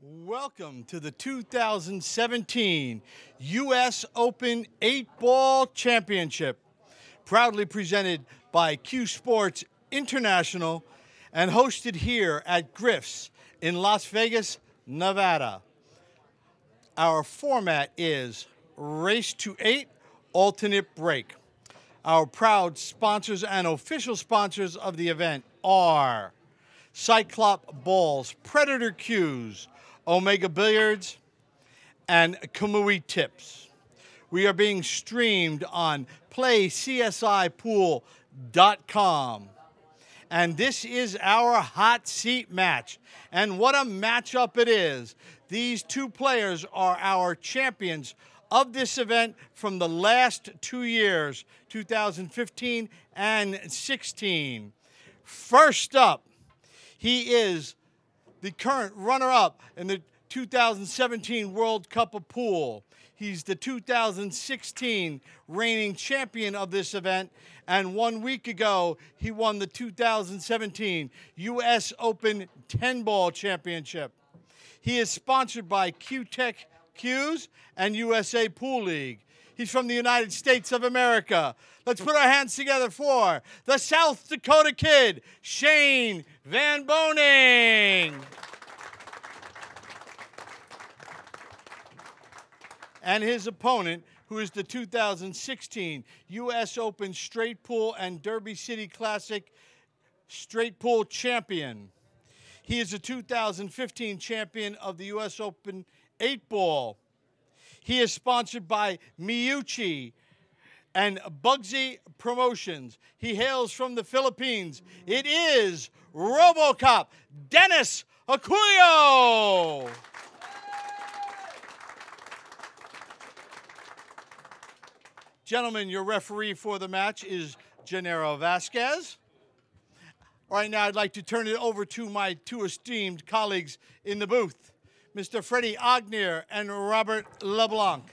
Welcome to the 2017 U.S. Open 8-Ball Championship, proudly presented by CueSports International and hosted here at Griff's in Las Vegas, Nevada. Our format is Race to 8, Alternate Break. Our proud sponsors and official sponsors of the event are Cyclop Balls, Predator Cues, Omega Billiards, and Kamui Tips. We are being streamed on PlayCSIPool.com. And this is our hot seat match. And what a matchup it is. These two players are our champions of this event from the last 2 years, 2015 and 16. First up, he is the current runner-up in the 2017 World Cup of Pool. He's the 2016 reigning champion of this event, and 1 week ago, he won the 2017 U.S. Open 10-Ball Championship. He is sponsored by Q-Tech Cues and USA Pool League. He's from the United States of America. Let's put our hands together for the South Dakota Kid, Shane Van Boening. And his opponent, who is the 2016 U.S. Open Straight Pool and Derby City Classic Straight Pool champion. He is the 2015 champion of the U.S. Open 8-Ball. He is sponsored by Miyuchi and Bugsy Promotions. He hails from the Philippines. It is RoboCop Dennis Orcollo. Gentlemen, your referee for the match is Gennaro Vasquez. Right now, I'd like to turn it over to my two esteemed colleagues in the booth, Mr. Freddie Ognier and Robert LeBlanc.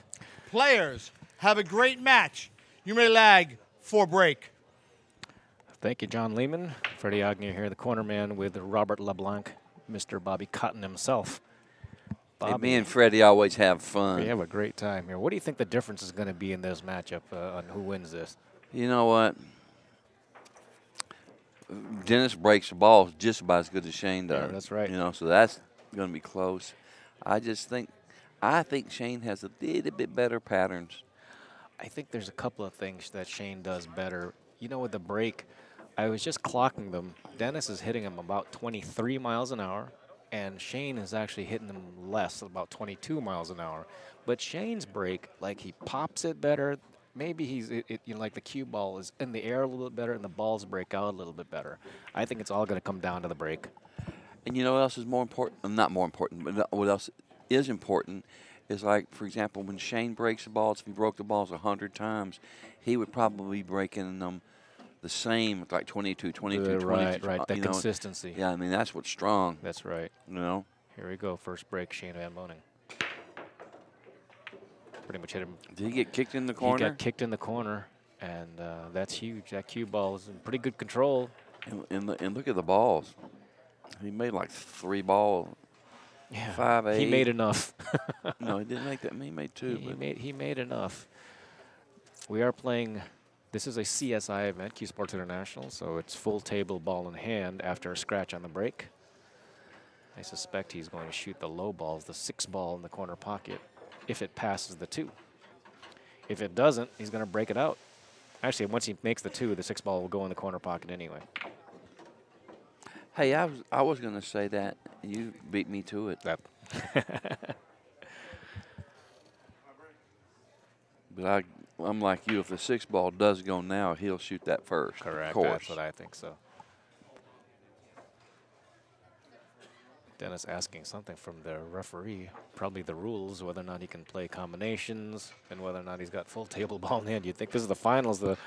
Players, have a great match. You may lag for break. Thank you, John Lehman. Freddie Ognier here, the corner man with Robert LeBlanc, Mr. Bobby Cotton himself. Hey, me and Freddie always have fun. We have a great time here. What do you think the difference is going to be in this matchup on who wins this? You know what? Dennis breaks the ball just about as good as Shane does. Yeah, that's right. You know, so that's going to be close. I think Shane has a little bit better patterns. I think there's a couple of things that Shane does better. You know, with the break, I was just clocking them. Dennis is hitting him about 23 miles an hour, and Shane is actually hitting them less, about 22 miles an hour. But Shane's break, like, he pops it better. Maybe you know, like the cue ball is in the air a little bit better, and the balls break out a little bit better. I think it's all going to come down to the break. And you know what else is more important? Not more important, but what else is important is, like, for example, when Shane breaks the balls, if he broke the balls 100 times, he would probably be breaking them the same, like 22, 22, 22. Right, that consistency. Yeah, I mean, that's what's strong. That's right. You know? Here we go, first break, Shane Van Boening. Pretty much hit him. Did he get kicked in the corner? He got kicked in the corner, and that's huge. That cue ball is in pretty good control. And look at the balls. He made like 3 balls. Yeah, 5-8. he made enough. No, he didn't make that. He made 2. He made enough. We are playing. This is a CSI event, CueSports International, so it's full table, ball in hand after a scratch on the break. I suspect he's going to shoot the low balls, the 6 ball in the corner pocket, if it passes the 2. If it doesn't, he's going to break it out. Actually, once he makes the 2, the 6 ball will go in the corner pocket anyway. Hey, I was going to say that. You beat me to it. But I'm like you. If the 6 ball does go now, he'll shoot that first. Correct. Of course. That's what I think so. Dennis asking something from the referee, probably the rules, whether or not he can play combinations and whether or not he's got full table ball in hand. You'd think this is the finals, the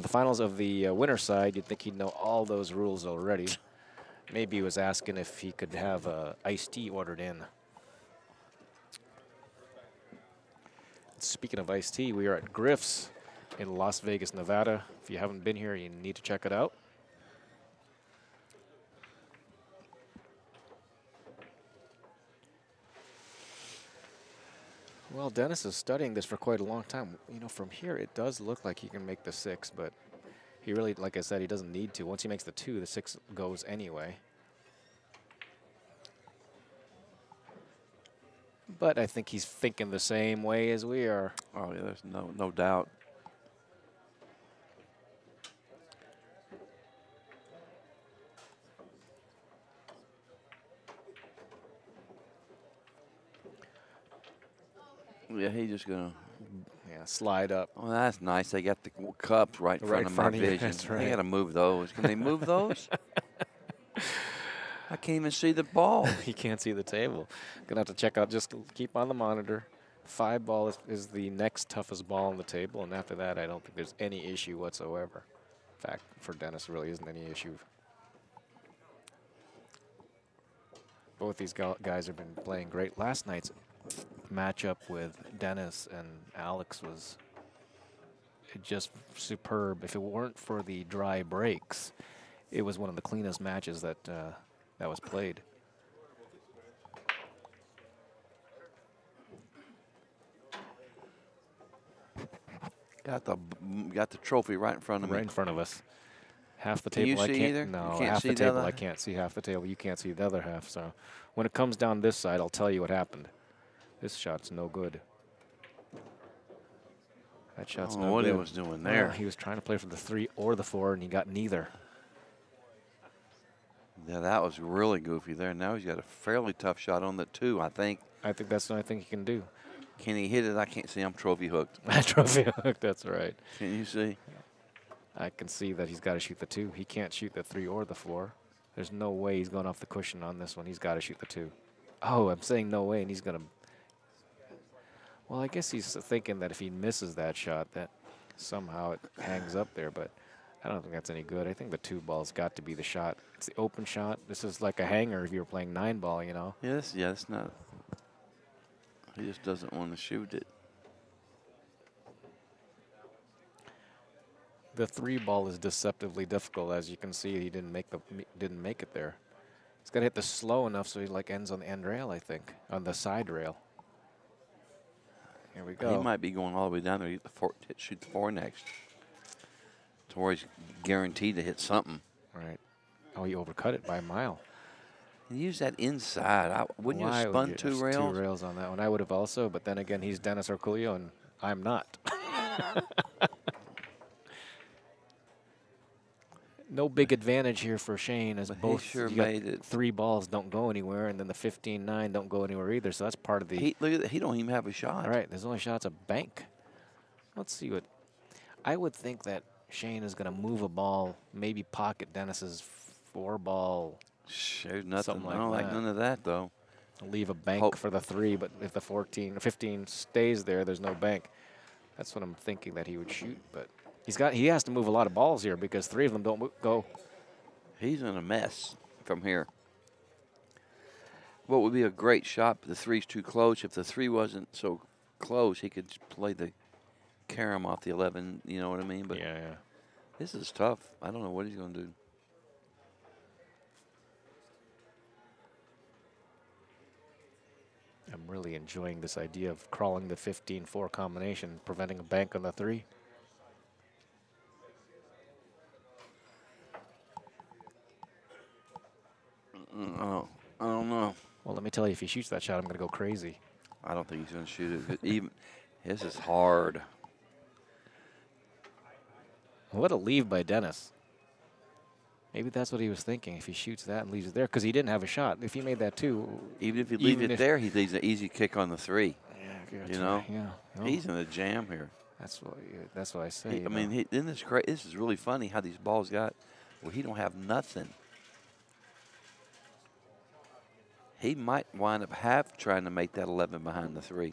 finals of the winner's side. You'd think he'd know all those rules already. Maybe he was asking if he could have iced tea ordered in. Speaking of iced tea, we are at Griff's in Las Vegas, Nevada. If you haven't been here, you need to check it out. Well, Dennis is studying this for quite a long time. You know, from here, it does look like he can make the 6, but he really, like I said, he doesn't need to. Once he makes the 2, the 6 goes anyway. But I think he's thinking the same way as we are. Oh, yeah, there's no doubt. Yeah, he's just going to. Yeah, slide up. Oh, that's nice. They got the cups right in front of my vision. That's right. They got to move those. Can they move those? I can't even see the ball. You can't see the table. Gonna have to check out, just keep on the monitor. 5 ball is the next toughest ball on the table, and after that, I don't think there's any issue whatsoever. In fact, for Dennis, really isn't any issue. Both these guys have been playing great. Last night's matchup with Dennis and Alex was just superb. If it weren't for the dry breaks, it was one of the cleanest matches that that was played. Got the trophy right in front of me. Right in front of us. Half the Can table you I see can't. either? No, You can't half see the the table other? I can't see. Half the table you can't see the other half. So when it comes down this side, I'll tell you what happened. This shot's no good. That shot's I no don't know what good. he was doing there. Well, he was trying to play for the 3 or the 4, and he got neither. Yeah, that was really goofy there. Now he's got a fairly tough shot on the 2, I think. I think that's the only thing he can do. Can he hit it? I can't see. I'm trophy hooked. Trophy hook. That's right. Can you see? I can see that he's got to shoot the 2. He can't shoot the 3 or the 4. There's no way he's going off the cushion on this one. He's got to shoot the 2. Oh, I'm saying no way, and he's going to. Well, I guess he's thinking that if he misses that shot, that somehow it hangs up there, but I don't think that's any good. I think the 2 ball's got to be the shot. It's the open shot. This is like a hanger if you were playing 9 ball, you know. Yes, it's not. He just doesn't want to shoot it. The 3 ball is deceptively difficult, as you can see. He didn't make it there. He's got to hit the slow enough so he like ends on the end rail, I think, on the side rail. Here we go. He might be going all the way down there. Shoot the 4 next. To where he's guaranteed to hit something. Right. Oh, he overcut it by a mile. And use that inside. Wouldn't you have spun 2 rails? 2 rails on that one. I would have also, but then again, he's Dennis Orcollo, and I'm not. No big advantage here for Shane, as But both he sure you got made it. 3 balls don't go anywhere, and then the 15-9 don't go anywhere either. So that's part of the. Look at that. He don't even have a shot. All right, there's only shots a bank. Let's see what. I would think that Shane is going to move a ball, maybe pocket Dennis's 4 ball. Shoot, nothing. Something like I don't like that. none of that, though. Leave a bank Hope. for the 3, but if the 14 or 15 stays there, there's no bank. That's what I'm thinking that he would shoot, but he has to move a lot of balls here because 3 of them don't go. He's in a mess from here. What would be a great shot, but the 3's too close. If the 3 wasn't so close, he could play the carom off the 11, you know what I mean? But Yeah. this is tough. I don't know what he's going to do. I'm really enjoying this idea of crawling the 15-4 combination, preventing a bank on the 3. I don't know. Well, let me tell you, if he shoots that shot, I'm going to go crazy. I don't think he's going to shoot it. Even this is hard. What a leave by Dennis. Maybe that's what he was thinking. If he shoots that and leaves it there, because he didn't have a shot. If he made that 2, Even if you leave it there, he leaves an easy kick on the 3. yeah, You know? Yeah. He's in a jam here. That's what I say. I mean, isn't this great? This is really funny how these balls got where he don't have nothing. He might wind up trying to make that 11 behind the 3.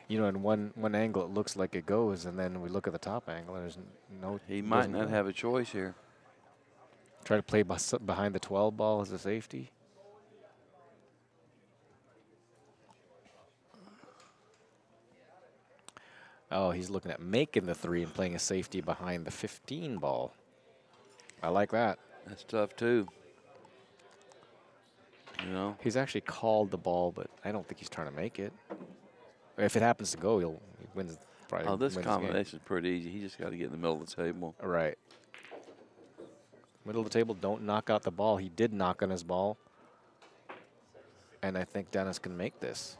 You know, in one angle it looks like it goes, and then we look at the top angle. There's no. He might not have a choice here. Try to play behind the 12 ball as a safety. Oh, he's looking at making the 3 and playing a safety behind the 15 ball. I like that. That's tough too. You know, He's actually called the ball, but I don't think he's trying to make it. If it happens to go, he wins. Probably Oh, this wins the game. combination is pretty easy. He just got to get in the middle of the table. Right. Middle of the table, don't knock out the ball. He did knock on his ball. And I think Dennis can make this.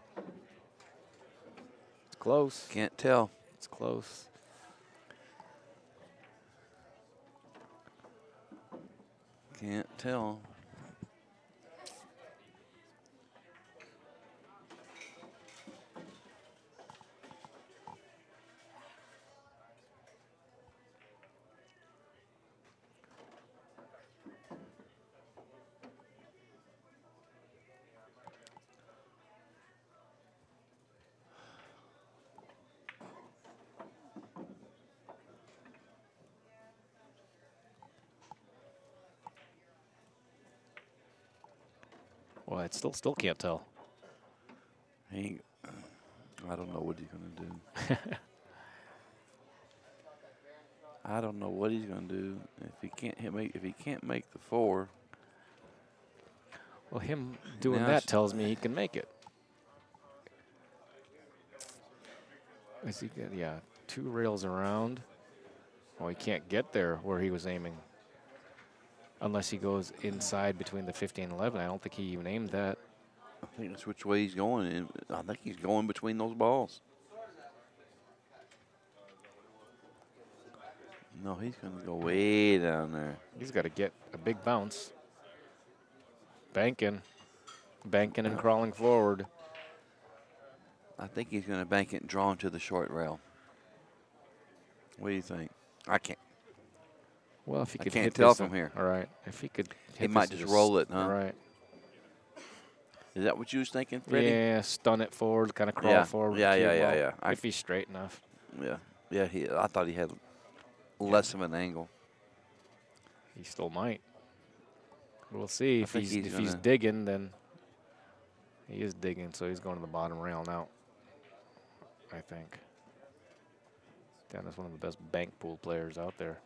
It's close. Can't tell. It's close. Can't tell. Well, it still can't tell. I don't know what he's going to do. I don't know what he's going to do if he can't make the 4. Well, him doing Now that tells me he can make it. Is he good? Yeah, 2 rails around. Well, he can't get there where he was aiming. Unless he goes inside between the 15 and 11. I don't think he even aimed that. I think that's which way he's going. And I think he's going between those balls. No, he's going to go way down there. He's got to get a big bounce. Banking and crawling forward. I think he's going to bank it and draw him to the short rail. What do you think? I can't. Well, if he could can't hit tell this from here. All right. If he could hit might this just roll it, huh? All right. Is that what you was thinking, Freddie? Yeah, stun it forward, kind of crawl forward. Yeah. If he's straight enough. Yeah. I thought he had less of an angle. He still might. We'll see. If he's he's digging, then he is digging, so he's going to the bottom rail now, I think. Dennis, one of the best bank pool players out there.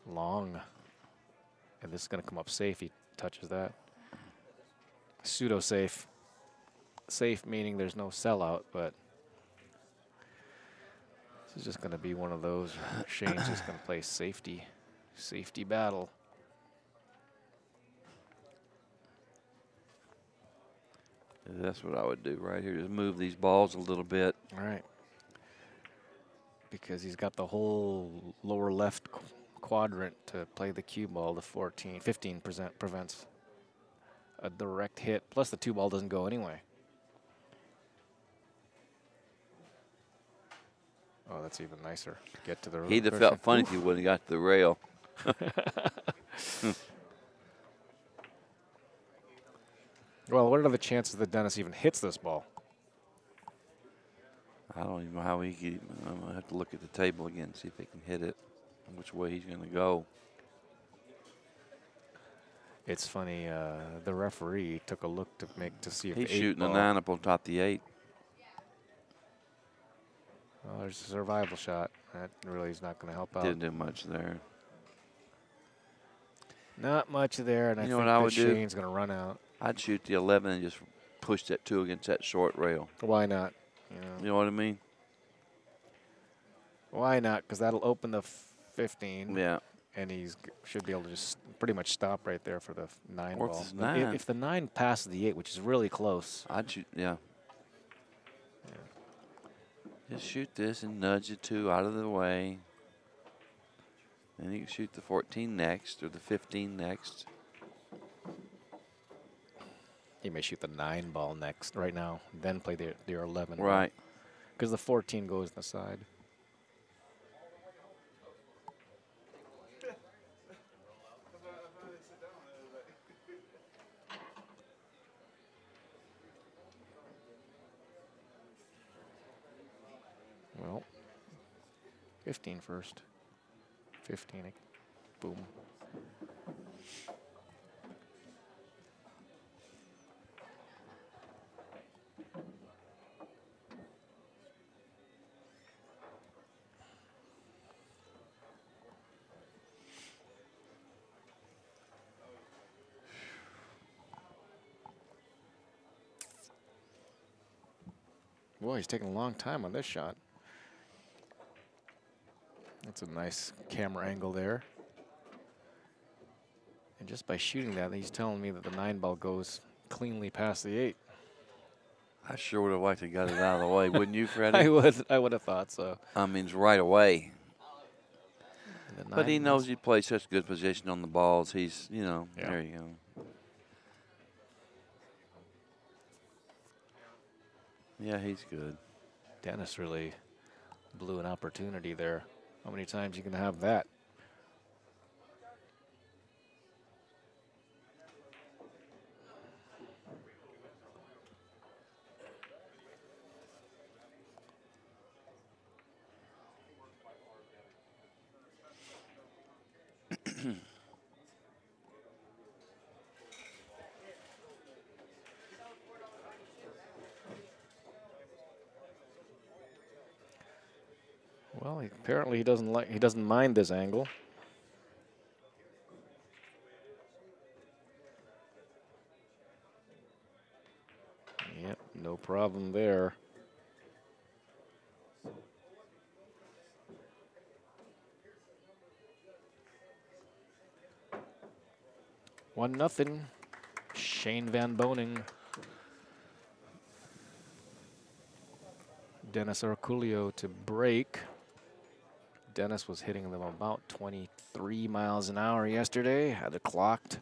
Long. And this is going to come up safe. He touches that. Pseudo safe. Safe meaning there's no sellout, but this is just going to be one of those. Shane's just going to play safety battle. That's what I would do right here. Just move these balls a little bit. All right. Because he's got the whole lower left quadrant to play the cue ball. The 15% prevents a direct hit. Plus the 2 ball doesn't go anyway. Oh, that's even nicer. Get to the. He'd have felt funny if he wouldn't have got to the rail. Well, what are the chances that Dennis even hits this ball? I don't even know how he could. I'm going to have to look at the table again, see if he can hit it, and which way he's going to go. It's funny. The referee took a look to see if he's the 8 shooting ball, a 9 up on top the 8. Well, there's a survival shot. That really is not going to help out. Didn't do much there. Not much there, and I think what I that would do? Shane's going to run out. I'd shoot the 11 and just push that 2 against that short rail. Why not? You know what I mean? Why not? Because that'll open the 15. Yeah. And should be able to just pretty much stop right there for the 9 Or if ball. it's 9. If the 9 passes the 8, which is really close. I'd shoot, yeah. Just shoot this and nudge the 2 out of the way. Then you can shoot the 14 next or the 15 next. He may shoot the 9 ball next right now, then play their 11. Right. Because the 14 goes in the side. Well, 15 first. 15. Boom. Boy, he's taking a long time on this shot. That's a nice camera angle there. And just by shooting that, he's telling me that the 9-ball goes cleanly past the 8. I sure would have liked to got it out of the way, wouldn't you, Freddie? I would have thought so. I mean, right away. But he knows was, he plays such good position on the balls. He's, Yeah. there you go. Yeah, he's good. Dennis really blew an opportunity there. How many times you can have that? Well, apparently he doesn't mind this angle. Yep, no problem there. One nothing. Shane Van Boening. Dennis Orcollo to break. Dennis was hitting them about 23 miles an hour yesterday. Had it clocked.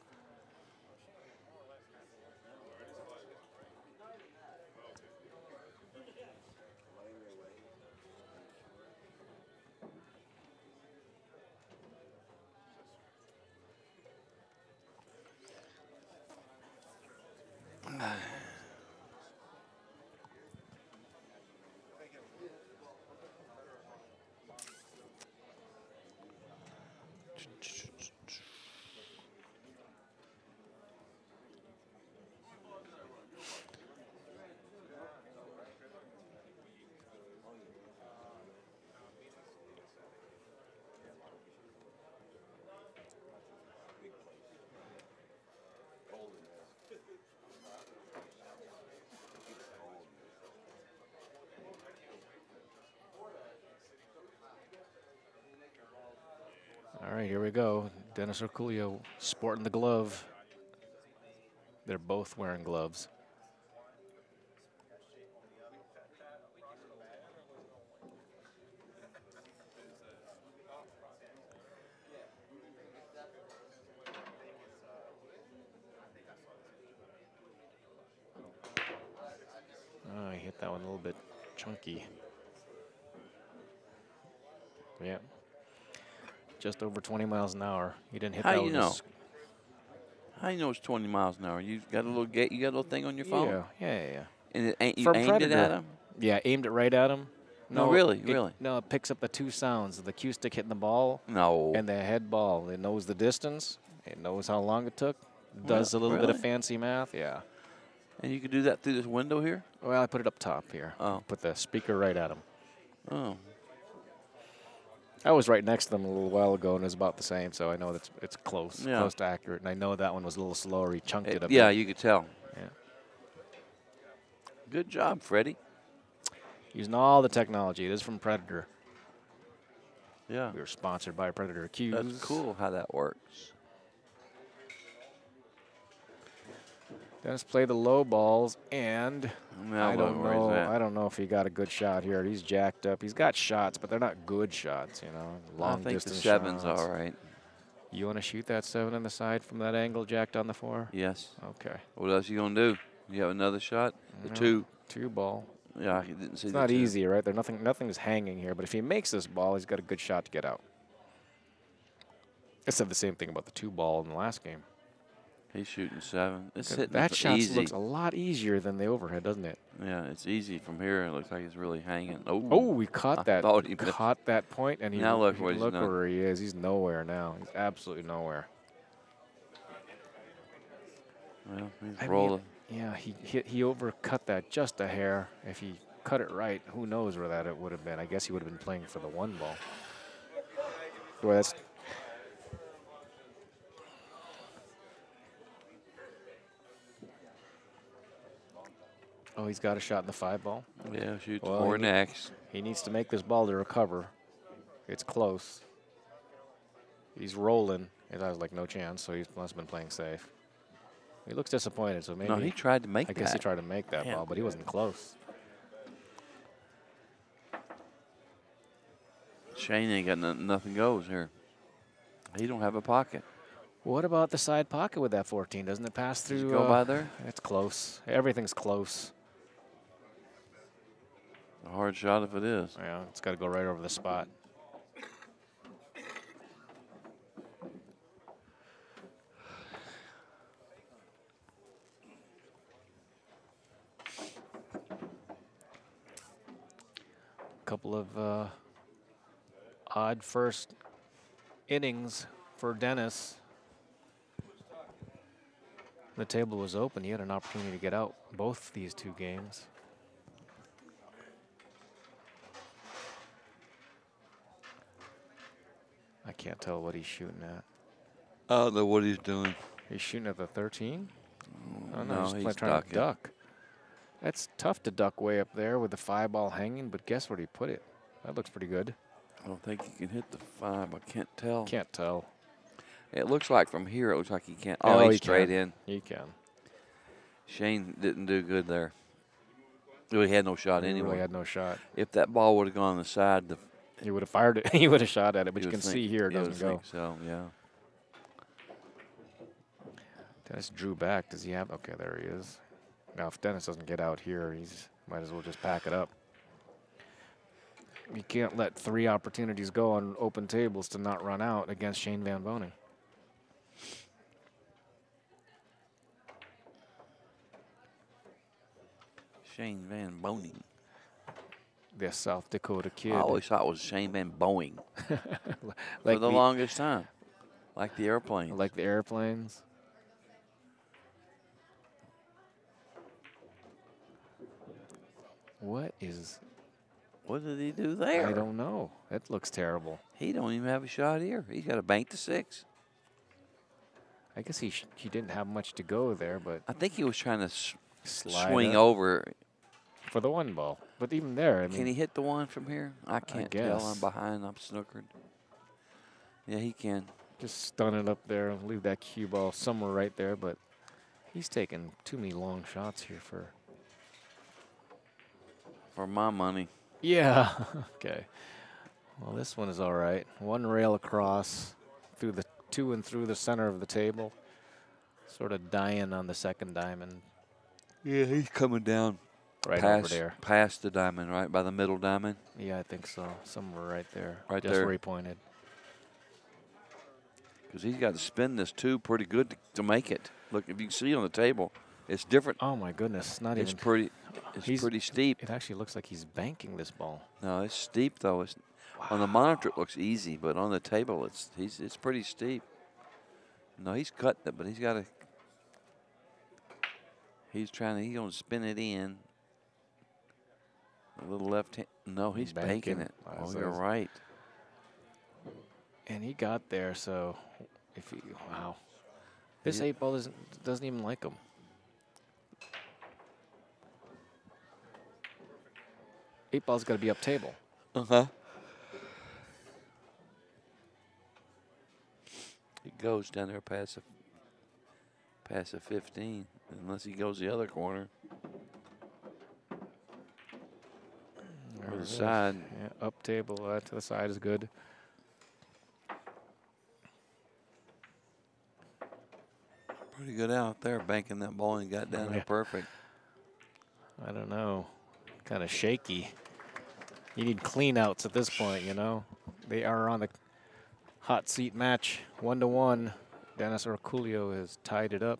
All right, here we go. Dennis Orcollo sporting the glove. They're both wearing gloves. Oh, I hit that one a little bit chunky. Yeah. Just over 20 miles an hour. He didn't hit How that you with know? his- How you know it's 20 miles an hour? You got a little you got a little thing on your phone? Yeah. And you From aimed it Predator. at him? Yeah, aimed it right at him. No, really? No, it picks up the two sounds: the cue stick hitting the ball, No. and the head ball. It knows the distance. It knows how long it took. Does a little bit of really? fancy math. Yeah. And you could do that through this window here? Well, I put it up top here. Oh. Put the speaker right at him. Oh. I was right next to them a little while ago, and it was about the same, so I know that it's close, Yeah. close to accurate. And I know that one was a little slower. He chunked it a Yeah, bit. you could tell. Yeah. Good job, Freddie. Using all the technology. It is from Predator. Yeah. We were sponsored by Predator Cues. That's cool how that works. Dennis played the low balls, and I don't where he's know. at. I don't know if he got a good shot here. He's jacked up. He's got shots, but they're not good shots. Long I think distance the 7's shots. all right. You want to shoot that 7 on the side from that angle, jacked on the 4? Yes. Okay. What else you gonna do? You have another shot? The No, 2. 2 ball. Yeah, I didn't see It's the not 2. easy, right? Nothing's hanging here, but if he makes this ball, he's got a good shot to get out. I said the same thing about the 2 ball in the last game. He's shooting 7. It's hitting That shot easy. looks a lot easier than the overhead, doesn't it? Yeah, it's easy from here. It looks like it's really hanging. Oh, we caught I that. thought he missed. Caught that point, and Now look where he's done. where he is. He's nowhere now. He's absolutely nowhere. Well, he's I mean, rolling. yeah, he overcut that just a hair. If he cut it right, who knows where that it would have been. I guess he would have been playing for the 1 ball. Boy, that's Oh, he's got a shot in the 5-ball. Yeah, shoot Well, four next. He needs to make this ball to recover. It's close. He's rolling. It has like no chance, so he must have been playing safe. He looks disappointed, so maybe. No, he tried to make I that. guess he tried to make that Man. ball, but he wasn't close. Shane ain't got nothing goes here. He don't have a pocket. What about the side pocket with that 14? Doesn't it pass through? Does it go by there? It's close. Everything's close. A hard shot if it is. Yeah, it's got to go right over the spot. Couple of odd first innings for Dennis. The table was open. He had an opportunity to get out both these two games. I can't tell what he's shooting at. I don't know what he's doing. He's shooting at the 13? Oh, no, he's he's trying to ducking. duck. That's tough to duck way up there with the 5-ball hanging, but guess where he put it? That looks pretty good. I don't think he can hit the 5. I can't tell. Can't tell. It looks like from here, it looks like he can't. Oh, Oh, he he's straight can. in. He can. Shane didn't do good there. He had no shot He anyway. really had no shot. If that ball would have gone on the side, He would have fired it. He would have shot at it, but you would can think- see here it you would doesn't go. think so, yeah. Dennis drew back. Does he have? Okay, there he is. Now, if Dennis doesn't get out here, he's might as well just pack it up. You can't let 3 opportunities go on open tables to not run out against Shane Van Boening. Shane Van Boening. This South Dakota kid. I always thought it was Shane Van Boeing like for the longest time. Like the airplane. Like the airplanes. What did he do there? I don't know. That looks terrible. He don't even have a shot here. He's got a bank to 6. I guess he didn't have much to go there, but I think he was trying to slide swing up over. for the 1 ball. But even there, I mean, Can he hit the 1 from here? I can't tell. guess. I'm behind. I'm snookered. Yeah, he can. just stun it up there, leave that cue ball somewhere right there. But he's taking too many long shots here for. For my money. Yeah. Okay. Well, this one is all right. 1 rail across through the 2 and through the center of the table. Sort of dying on the 2nd diamond. Yeah, he's coming down. Right over there. Past the diamond, right? By the middle diamond? Yeah, I think so. Somewhere right there. Right just there. where he pointed. Because he's got to spin this too pretty good to make it. Look, if you can see on the table, it's different. Oh, my goodness. It's pretty steep. It actually looks like he's banking this ball. No, it's steep, though. It's, on the monitor, it looks easy, but on the table, it's pretty steep. No, he's cutting it, but he's got to. He's going to spin it in. A little left hand. No, he's banking it. Oh, you're right. And he got there, so if he, wow. This 8-ball doesn't even like him. Eight-ball's got to be up table. Uh-huh. He goes down there past the 15, unless he goes the other corner. Or the side. Yeah, up table to the side is good. Pretty good out there, banking that ball and got down there perfect. I don't know. Kind of shaky. You need clean outs at this point, you know. They are on the hot seat match, 1-1. Dennis Orcollo has tied it up.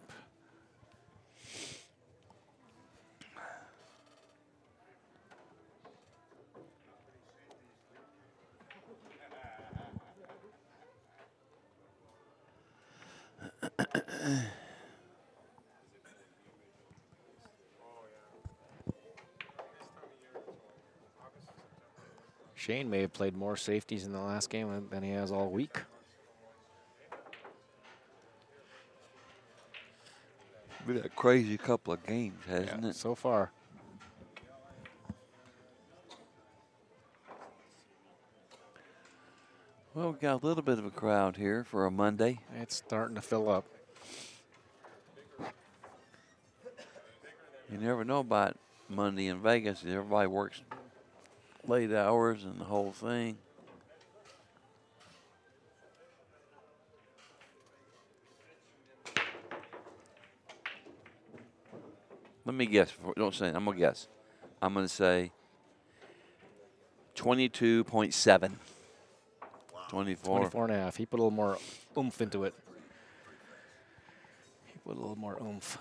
Shane may have played more safeties in the last game than he has all week. Been a crazy couple of games, hasn't it? So far. Well, we got a little bit of a crowd here for a Monday. It's starting to fill up. You never know about Monday in Vegas. Everybody works late hours and the whole thing. Let me guess. Don't say it. I'm going to guess. I'm going to say 22.7. 24. 24 and a half. He put a little more oomph into it. He put a little more oomph.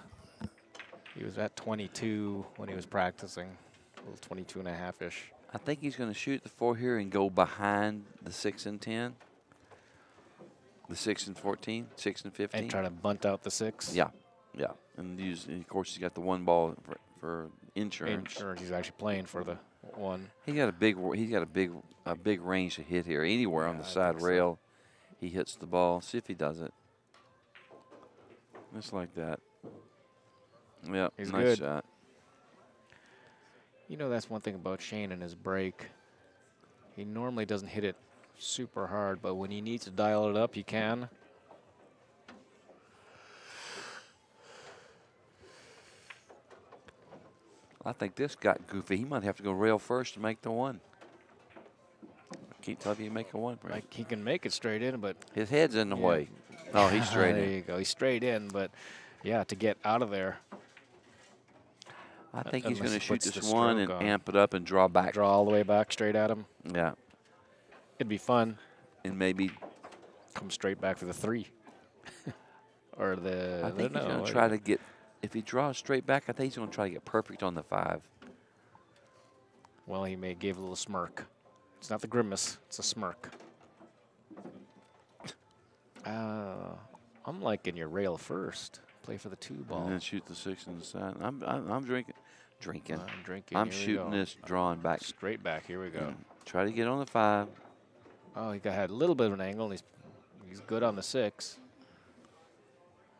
He was at 22 when he was practicing. A little 22 and a half-ish. I think he's going to shoot the 4 here and go behind the 6 and 10. The 6 and 14, 6 and 15. And try to bunt out the 6. Yeah, yeah. And of course, he's got the 1 ball for insurance. Insurance. He's actually playing for the 1. He's got a big range to hit here. Anywhere on the side rail, he hits the ball. See if he does it. Just like that. Yeah, He's nice good. shot. You know, that's one thing about Shane and his break. He normally doesn't hit it super hard, but when he needs to dial it up, he can. I think this got goofy. He might have to go rail first to make the 1. I can't tell if he can make a 1. Right? Like, he can make it straight in, but His head's in the way. Oh, he's straight there in. you go. He's straight in, but yeah, to get out of there. I think he's Unless going to he shoot puts this the 1 and stroke on. amp it up and draw back. Draw all the way back straight at him. Yeah, It'd be fun. and maybe Come straight back for the 3. Or the, I think he's no, going to try to get. If he draws straight back, I think he's going to try to get perfect on the 5. Well, he may give a little smirk. It's not the grimace, it's a smirk. I'm liking your rail first. Play for the 2 ball. And then shoot the 6 on the side. I'm drinking. I'm drinking. I'm Here we shooting go. this, drawing back. Straight back. Here we go. Try to get on the 5. Oh, he had a little bit of an angle. And he's good on the 6.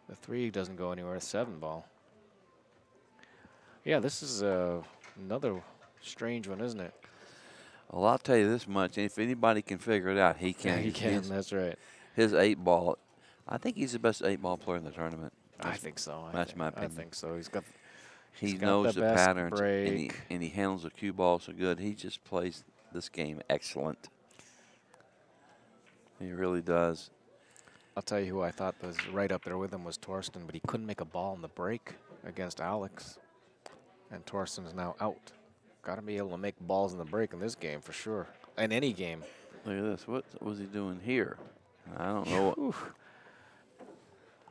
The 3 doesn't go anywhere. 7 ball. Yeah, this is another strange one, isn't it? Well, I'll tell you this much. If anybody can figure it out, he can. Yeah, he can. That's right. His 8 ball. I think he's the best 8 ball player in the tournament. I think so. That's my opinion. I think so. He got knows the the best patterns, break. and he handles the cue ball so good. He just plays this game excellent. He really does. I'll tell you who I thought was right up there with him was Torsten, but he couldn't make a ball in the break against Alex. And Torsten's now out. Got to be able to make balls in the break in this game for sure. In any game. Look at this. What was he doing here? I don't know. Whew.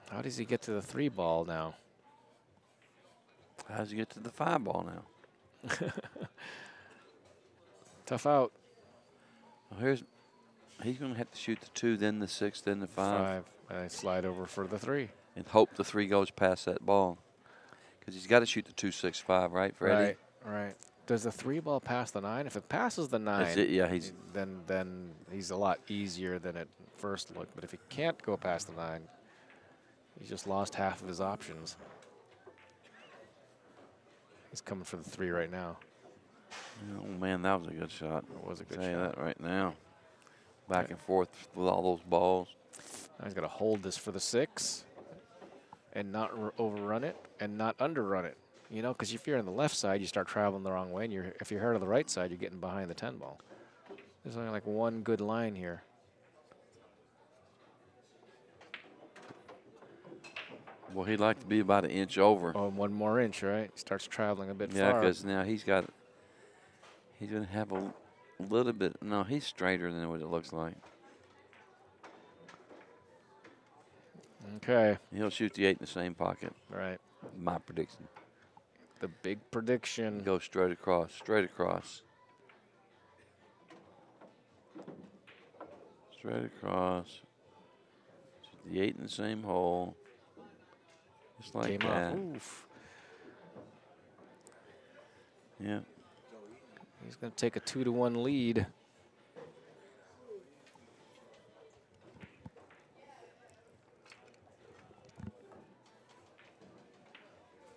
How does he get to the 3 ball now? How does he get to the 5 ball now? Tough out. Well, he's going to have to shoot the 2, then the 6, then the 5. I slide over for the 3. And hope the 3 goes past that ball. Because he's got to shoot the 2, 6, 5, right, Freddie? Right. Does the 3 ball pass the 9? If it passes the 9, That's it, yeah, then he's a lot easier than it first looked. But if he can't go past the 9, he's just lost half of his options. He's coming for the 3 right now. Oh, man, that was a good shot. It was a good I'll tell you shot. that right now. Back and forth with all those balls. Now he's got to hold this for the 6 and not overrun it and not underrun it. You know, because if you're on the left side, you start traveling the wrong way. And if you're on the right side, you're getting behind the 10 ball. There's only like one good line here. Well, he'd like to be about an inch over. Oh, 1 more inch, right? He starts traveling a bit Yeah, far. because now he's going to have a little bit. No, he's straighter than what it looks like. Okay. He'll shoot the 8 in the same pocket. Right. My prediction. The big prediction. Go straight across, straight across. Straight across. Shoot the 8 in the same hole. Just like Came that. off. Oof. Yeah. He's going to take a 2-1 lead.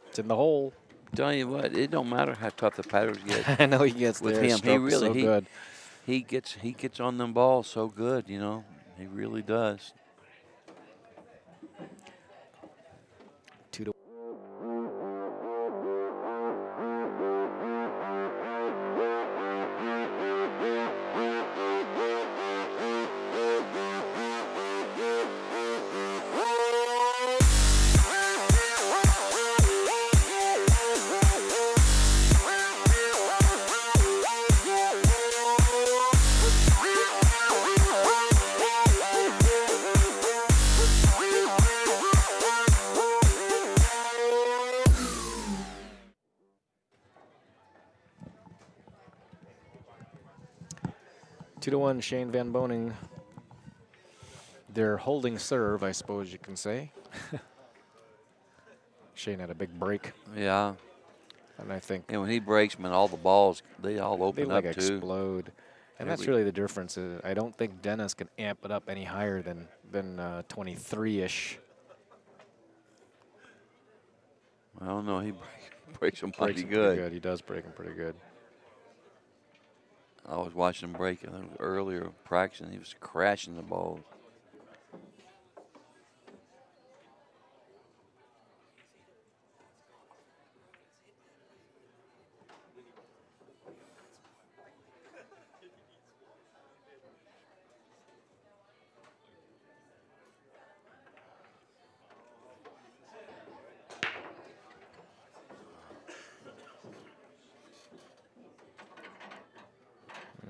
It's in the hole. Tell you what, it don't matter how tough the paddles get. I know he gets With there. him, he Stroke is really so good. he gets on them balls so good, you know. He really does. 2-1. Shane Van Boening. They're holding serve, I suppose you can say. Shane had a big break. Yeah. And I think when he breaks, man, all the balls, they all open they up like too. Explode. And that's really the difference. I don't think Dennis can amp it up any higher than 23-ish. I don't know. He breaks them pretty good. good. He does break them pretty good. I was watching him break earlier practicing. He was crashing the balls.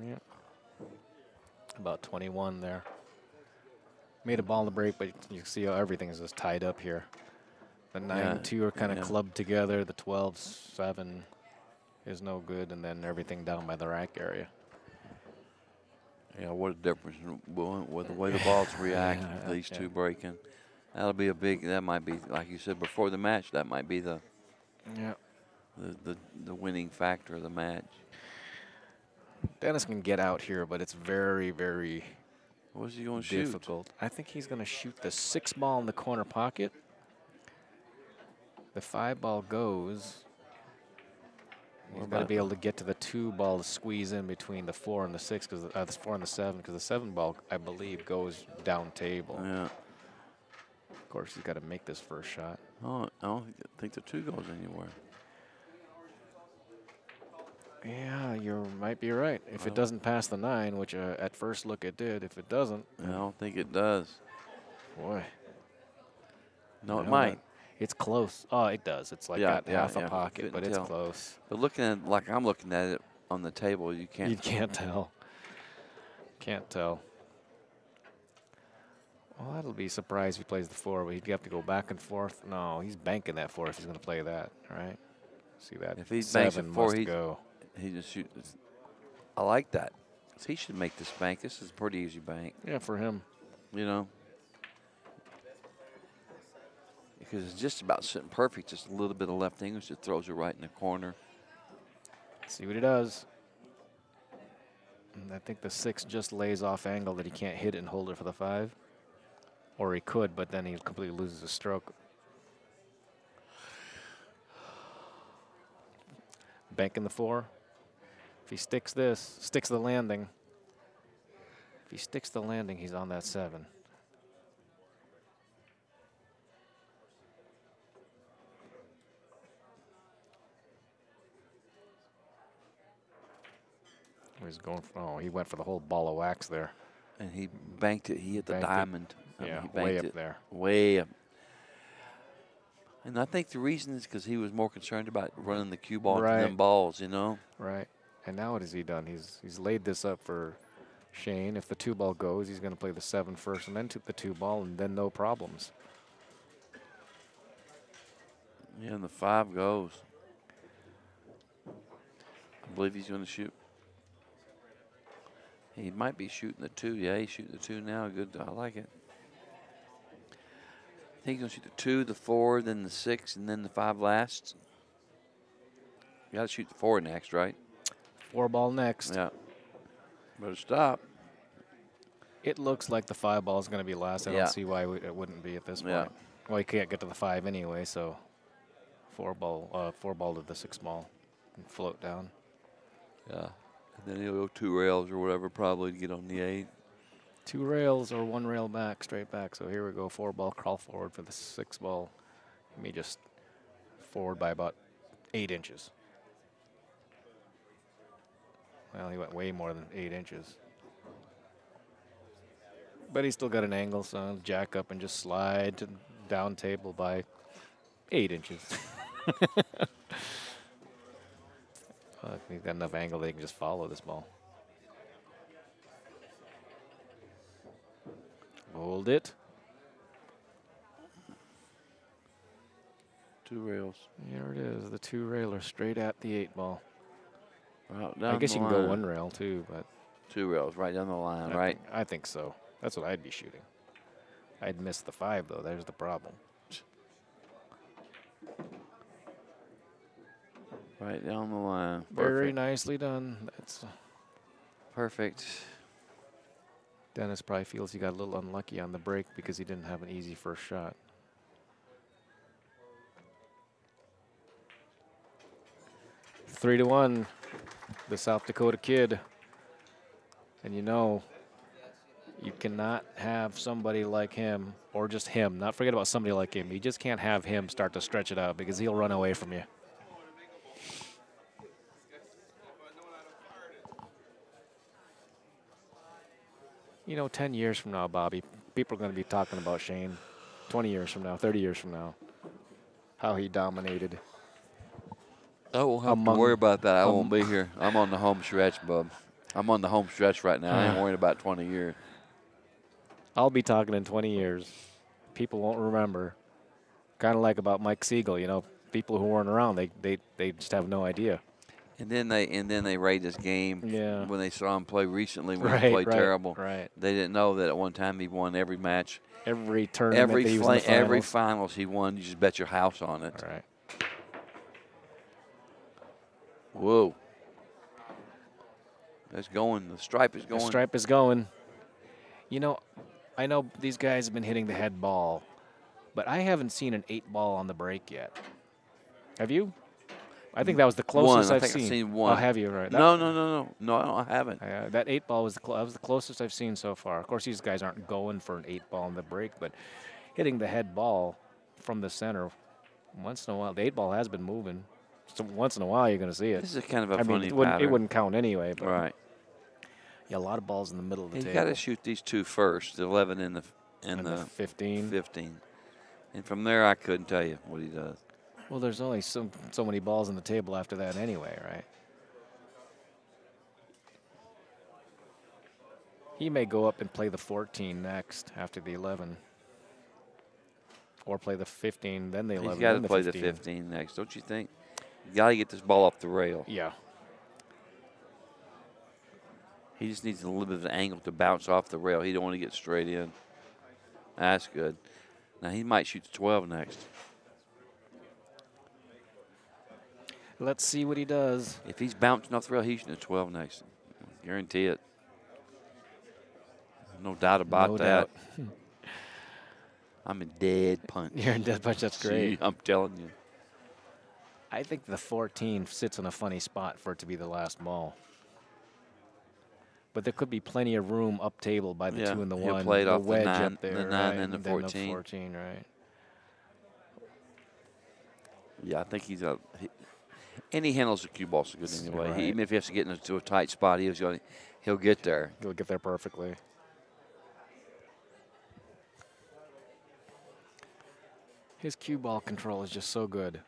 Yeah. About 21 there. Made a ball in the break, but you can see how everything is just tied up here. The 9-2 are kind of clubbed together. The 12-7 is no good, and then everything down by the rack area. Yeah, what a difference with the way the balls react. These two breaking. That'll be a big. That might be, like you said before the match. That might be the the winning factor of the match. Dennis can get out here, but it's very, very What's he going to shoot? Difficult. I think he's going to shoot the 6 ball in the corner pocket. The 5 ball goes. He's got to be able to get to the 2 ball to squeeze in between the 4 and the 6, because the 4 and the 7, because the 7 ball, I believe, goes down table. Yeah. Of course, he's got to make this first shot. Oh, I don't think the 2 goes anywhere. Yeah, you might be right. If it doesn't pass the 9, which at first look it did, if it doesn't. I don't think it does. Boy. No, it might. It's close. Oh, it does. It's like got half a pocket, but it's close. But looking at like I'm looking at it on the table, you can't. You can't tell. Can't tell. Well, that'll be surprised if he plays the 4, but he'd have to go back and forth. No, he's banking that 4 if he's going to play that. All right. See that? If he banks a 4, he just shoots. I like that. So he should make this bank. This is a pretty easy bank. Yeah, for him. You know. Because it's just about sitting perfect. Just a little bit of left English that throws it right in the corner. See what he does. And I think the 6 just lays off angle that he can't hit it and hold it for the 5. Or he could, but then he completely loses his stroke. Banking the 4. If he sticks the landing. If he sticks the landing, he's on that 7. He's going for, he went for the whole ball of wax there. And he banked it. He hit the diamond. Yeah, he way up there. Way up. And I think the reason is because he was more concerned about running the cue ball to them balls, you know? Right. And now what has he done? He's laid this up for Shane. If the 2 ball goes, he's going to play the 7 first and then the 2 ball, and then no problems. Yeah, and the 5 goes. I believe he's going to shoot. He might be shooting the 2. Yeah, he's shooting the 2 now. Good. I like it. I think he's going to shoot the 2, the 4, then the 6, and then the 5 last. You got to shoot the 4 next, right? 4 ball next. Yeah. Better stop. It looks like the 5 ball is going to be last. I don't see why it wouldn't be at this point. Well, he can't get to the 5 anyway, so 4 ball to the 6 ball and float down. Yeah. And then he'll go 2 rails or whatever probably to get on the 8. 2 rails or 1 rail back, straight back. So here we go, 4 ball, crawl forward for the 6 ball. Let me just forward by about 8 inches. Well, he went way more than 8 inches. But he's still got an angle, so I'll jack up and just slide to down table by 8 inches. Well, he's got enough angle that he can just follow this ball. Hold it. 2 rails. Here it is, the 2 railer straight at the 8 ball. Right down I guess the you can go line. 1 rail too, but 2 rails right down the line, right? I think so. That's what I'd be shooting. I'd miss the 5 though. There's the problem. Right down the line. Very Perfect. nicely done. That's Perfect. Dennis probably feels he got a little unlucky on the break because he didn't have an easy first shot. Three to 1, the South Dakota kid. And you know, you cannot have somebody like him, or just him, not forget about somebody like him. You just can't have him start to stretch it out because he'll run away from you. You know, 10 years from now, Bobby, people are going to be talking about Shane. 20 years from now, 30 years from now, how he dominated. I won't have to worry about that. I won't be here. I'm on the home stretch, bub. I'm on the home stretch right now. I ain't worried about 20 years. I'll be talking in 20 years. People won't remember. Kind of like about Mike Siegel, you know, people who weren't around, they just have no idea. And then they rate his game when they saw him play recently when he played terrible. Right. They didn't know that at one time he won every match. Every tournament he was in the finals. Every finals he won, you just bet your house on it. All right. Whoa. That's going. The stripe is going. The stripe is going. You know, I know these guys have been hitting the head ball, but I haven't seen an 8 ball on the break yet. Have you? I think that was the closest I've seen. I've seen one. Oh, have you? Right. No, I haven't. That 8 ball was the closest I've seen so far. Of course, these guys aren't going for an 8 ball on the break, but hitting the head ball from the center once in a while. The 8 ball has been moving. So once in a while, you're going to see it. This is kind of a funny pattern. It wouldn't count anyway. But right. Yeah, a lot of balls in the middle of the table. You got to shoot these 2 first, the 11 and the 15. 15. And from there, I couldn't tell you what he does. Well, there's only so many balls on the table after that anyway, right? He may go up and play the 14 next after the 11. Or play the 15, then the 11. He's got to play the 15. 15 next, don't you think? You got to get this ball off the rail. Yeah. He just needs a little bit of an angle to bounce off the rail. He don't want to get straight in. That's good. Now he might shoot the 12 next. Let's see what he does. If he's bouncing off the rail, he's shooting the 12 next. Guarantee it. No doubt about that. Doubt. I'm in dead punch. You're in dead punch. That's great. See, I'm telling you. I think the 14 sits in a funny spot for it to be the last ball. But there could be plenty of room up table by the 2 and the 1. He'll play it off wedge the 9, up there, the 9 right? and the 14. Then the 14, right. Yeah, I think he's and he handles the cue ball so good anyway. Right. Even if he has to get into a tight spot, he'll get there. He'll get there perfectly. His cue ball control is just so good.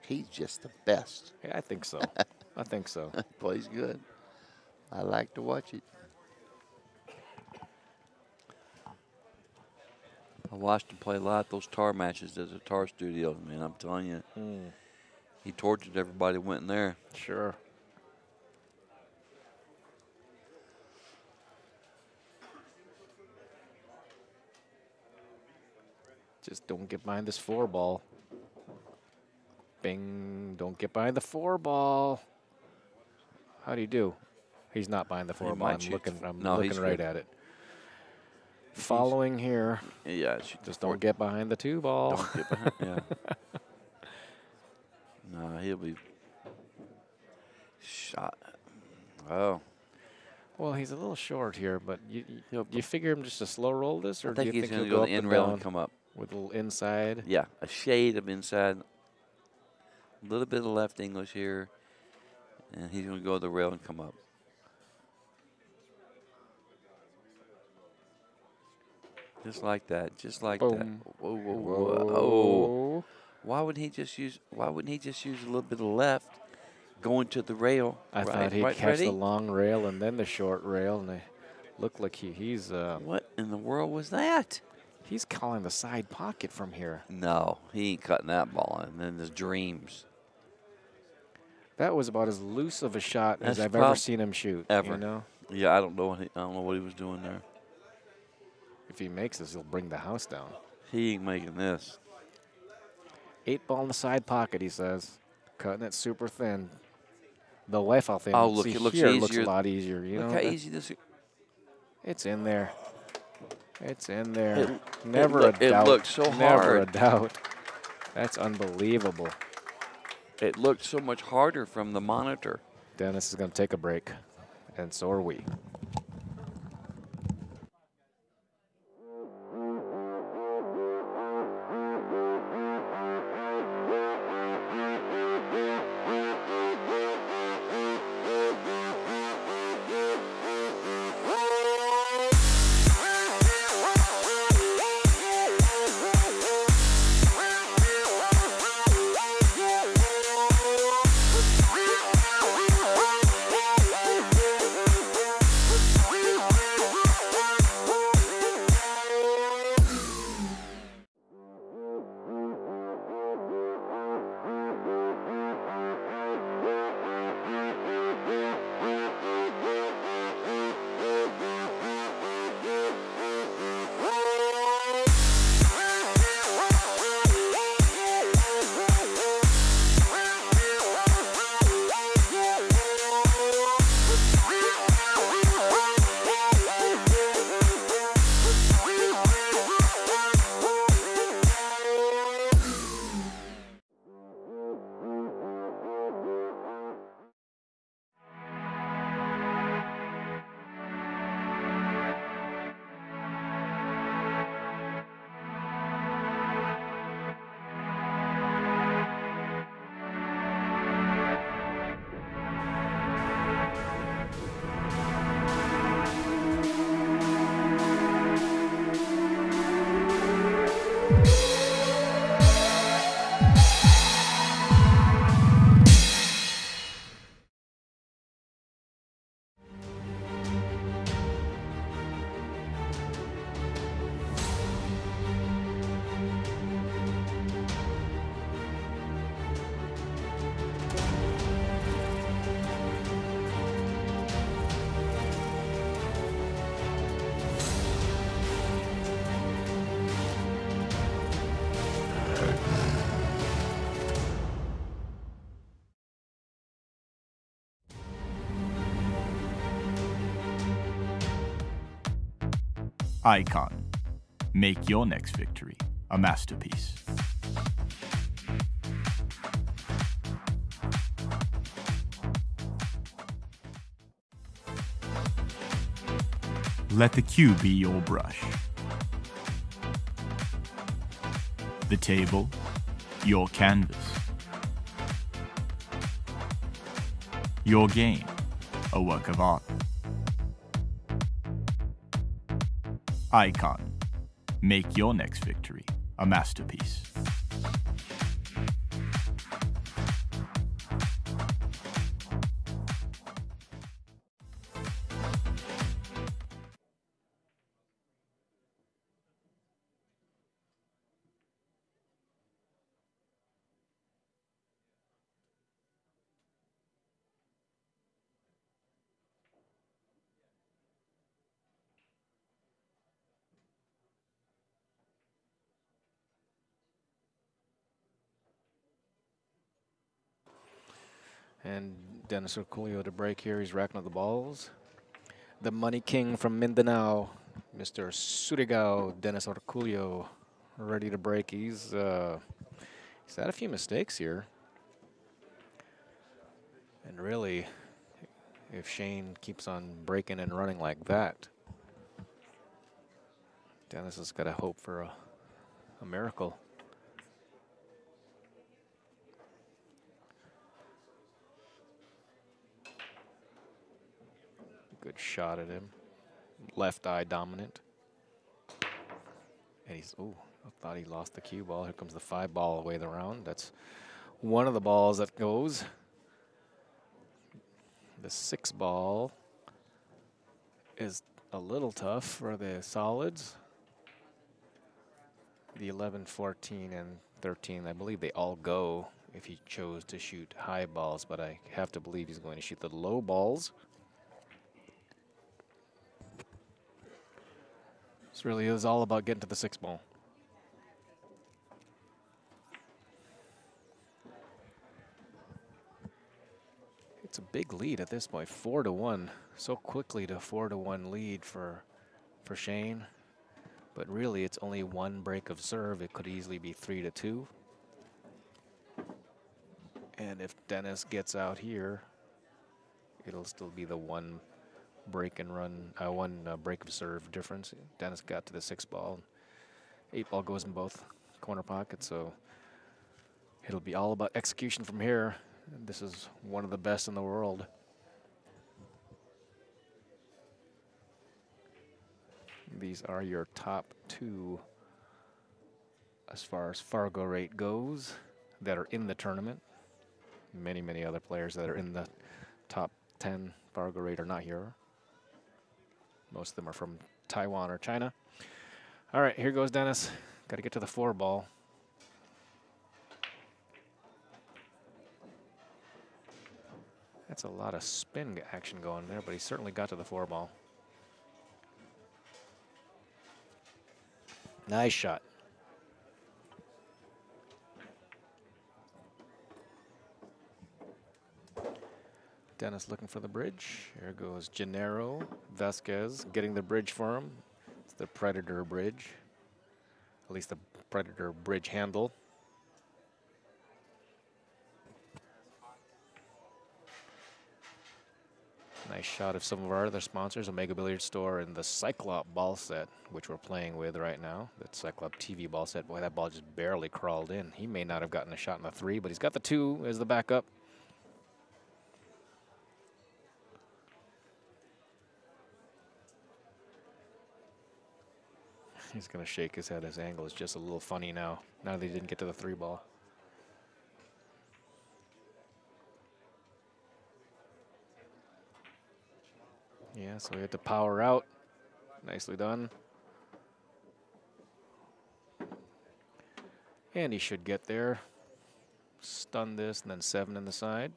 He's just the best. Yeah, I think so. I think so. Plays good. I like to watch it. I watched him play a lot of those tar matches at the tar studio, man. I'm telling you. He tortured everybody who went in there. Sure. Just don't get behind this 4 ball. Bing. Don't get behind the 4 ball. How do you do? He's not behind the 4 ball. I'm looking right at it. Following here. Yeah. Just don't get behind the 2 ball. Don't get behind. Yeah. No, he'll be. shot. Oh. Well, he's a little short here, but He'll you figure him just to slow roll this, or I do think you he's think going he'll to go go the up in and rail down and come up. with a little inside? Yeah, a shade of inside. A little bit of left English here. And he's going to go the rail and come up. Just like that. Just like that. Boom. Whoa, whoa, Whoa. whoa. Oh. Why wouldn't he just use a little bit of left going to the rail? I right, thought he'd right, catch Freddie? the long rail and then the short rail, and they look like he's What in the world was that? he's calling the side pocket from here. No, he ain't cutting that ball in. Then his dreams. That was about as loose of a shot as That's I've ever seen him shoot. ever. You know, Yeah, I don't know what he was doing there. if he makes this, he'll bring the house down. He ain't making this. 8-ball in the side pocket, he says, cutting it super thin. The life out there. Oh, look, see, it looks here easier. looks a lot easier. You Look know, how easy this is. it's in there. It's in there. It- Never it a doubt. looked so Never hard. a doubt. That's unbelievable. It looked so much harder from the monitor. Dennis is going to take a break, and so are we. Icon. Make your next victory a masterpiece. Let the cue be your brush. The table, your canvas. Your game, a work of art. Icon. Make your next victory a masterpiece. And Dennis Orcollo to break here. He's racking up the balls. The money king from Mindanao, Mr. Surigao, Dennis Orcollo, ready to break. He's had a few mistakes here. And really, if Shane keeps on breaking and running like that. Dennis has got to hope for a miracle. Good shot at him. Left eye dominant. And he's, ooh, I thought he lost the cue ball. Here comes the 5 ball all the way around. That's one of the balls that goes. The 6 ball is a little tough for the solids. The 11, 14, and 13, I believe they all go if he chose to shoot high balls, but I have to believe he's going to shoot the low balls. This really is all about getting to the 6 ball. It's a big lead at this point, 4-1. So quickly to 4-1 lead for Shane. But really, it's only 1 break of serve. It could easily be 3-2. And if Dennis gets out here, it'll still be the 1 break and run, 1 break of serve difference. Dennis got to the 6 ball. 8 ball goes in both corner pockets, so it'll be all about execution from here. This is one of the best in the world. These are your top 2 as far as Fargo rate goes that are in the tournament. Many, many other players that are in the top 10 Fargo rate are not here. Most of them are from Taiwan or China. All right, here goes Dennis. Got to get to the 4 ball. That's a lot of spin action going there, but he certainly got to the 4 ball. Nice shot. Dennis looking for the bridge. Here goes Gennaro Vasquez getting the bridge for him. It's the Predator bridge, at least the Predator bridge handle. Nice shot of some of our other sponsors, Omega Billiard Store and the Cyclop ball set, which we're playing with right now. That Cyclop TV ball set. Boy, that ball just barely crawled in. He may not have gotten a shot in the 3, but he's got the 2 as the backup. He's going to shake his head. His angle is just a little funny now. Now that he didn't get to the 3 ball. Yeah, so we had to power out. Nicely done. And he should get there. Stun this, and then 7 in the side.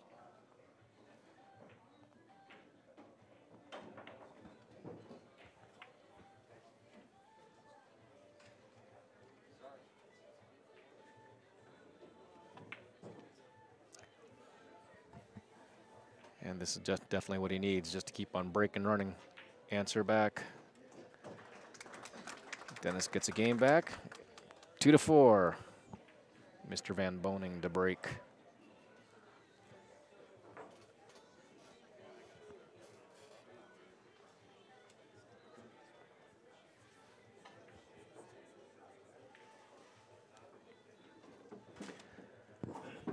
And this is just definitely what he needs, just to keep on breaking, running. Answer back. Dennis gets a game back. 2-4. Mr. Van Boening to break.